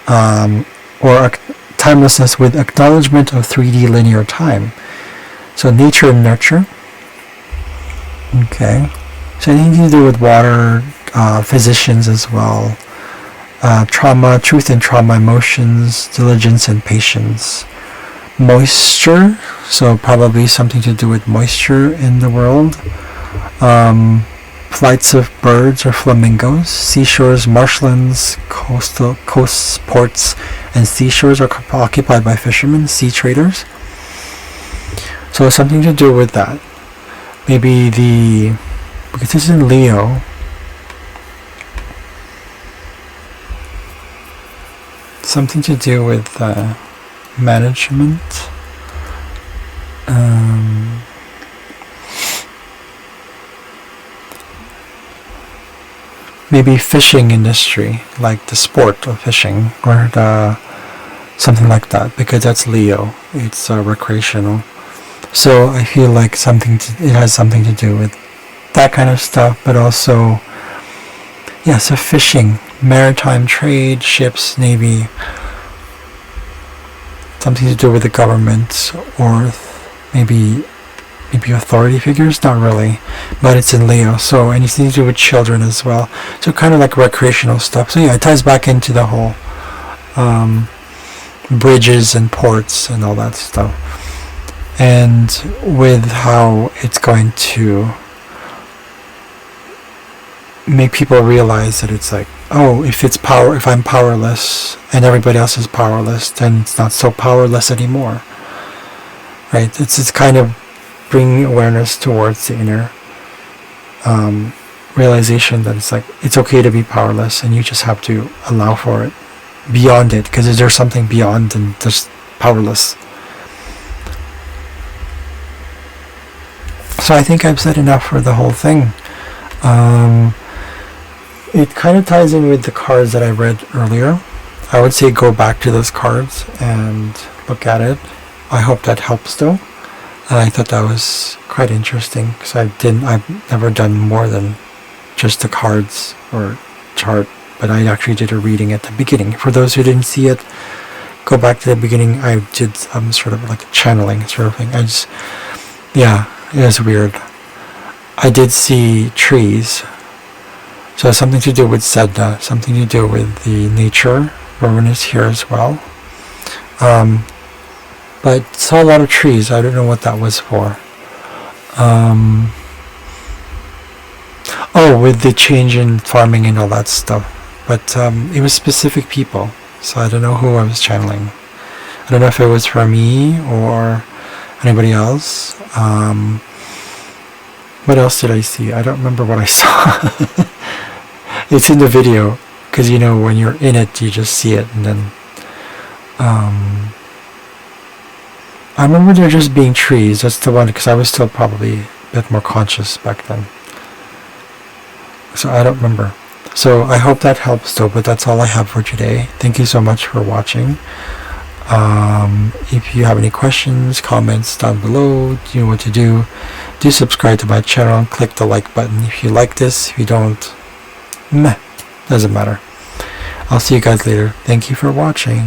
or timelessness with acknowledgement of 3D linear time. So nature and nurture. Okay, so anything to do with water. Physicians as well, trauma, truth and trauma, emotions, diligence and patience, moisture, so probably something to do with moisture in the world, flights of birds or flamingos, seashores, marshlands, coasts, ports, and seashores are occupied by fishermen, sea traders. So something to do with that. Maybe the because this is in Leo. Something to do with management. Maybe fishing industry, like the sport of fishing, or something like that, because that's Leo. It's recreational. So I feel like it has something to do with that kind of stuff, but also, yeah, so fishing, maritime trade, ships, navy, something to do with the government, or maybe authority figures, not really, but it's in Leo, so anything to do with children as well, so kind of like recreational stuff. So yeah, it ties back into the whole bridges and ports and all that stuff, and with how it's going to make people realize that it's like, oh, if I'm powerless and everybody else is powerless, then it's not so powerless anymore, right? It's kind of bringing awareness towards the inner realization that it's like, it's okay to be powerless, and you just have to allow for it, beyond it, because there's something beyond than just powerless. So I think I've said enough for the whole thing. It kind of ties in with the cards that I read earlier. I would say go back to those cards and look at it. I hope that helps though. I thought that was quite interesting, because I've never done more than just the cards or chart, but I actually did a reading at the beginning. For those who didn't see it, go back to the beginning. I did sort of like a channeling sort of thing. It was weird. I did see trees, so something to do with Sedna, something to do with the nature. Rowan is here as well. But saw a lot of trees. I don't know what that was for. With the change in farming and all that stuff. But it was specific people, so I don't know who I was channeling. I don't know if it was for me or anybody else. What else did I see? I don't remember what I saw. It's in the video, because when you're in it, you just see it, and then I remember there just being trees. That's the one, because I was still probably a bit more conscious back then. So I don't remember. So I hope that helps though, but that's all I have for today. Thank you so much for watching. If you have any questions, comments down below, you know what to do. Do subscribe to my channel and click the like button if you like this. If you don't, doesn't matter. I'll see you guys later. Thank you for watching.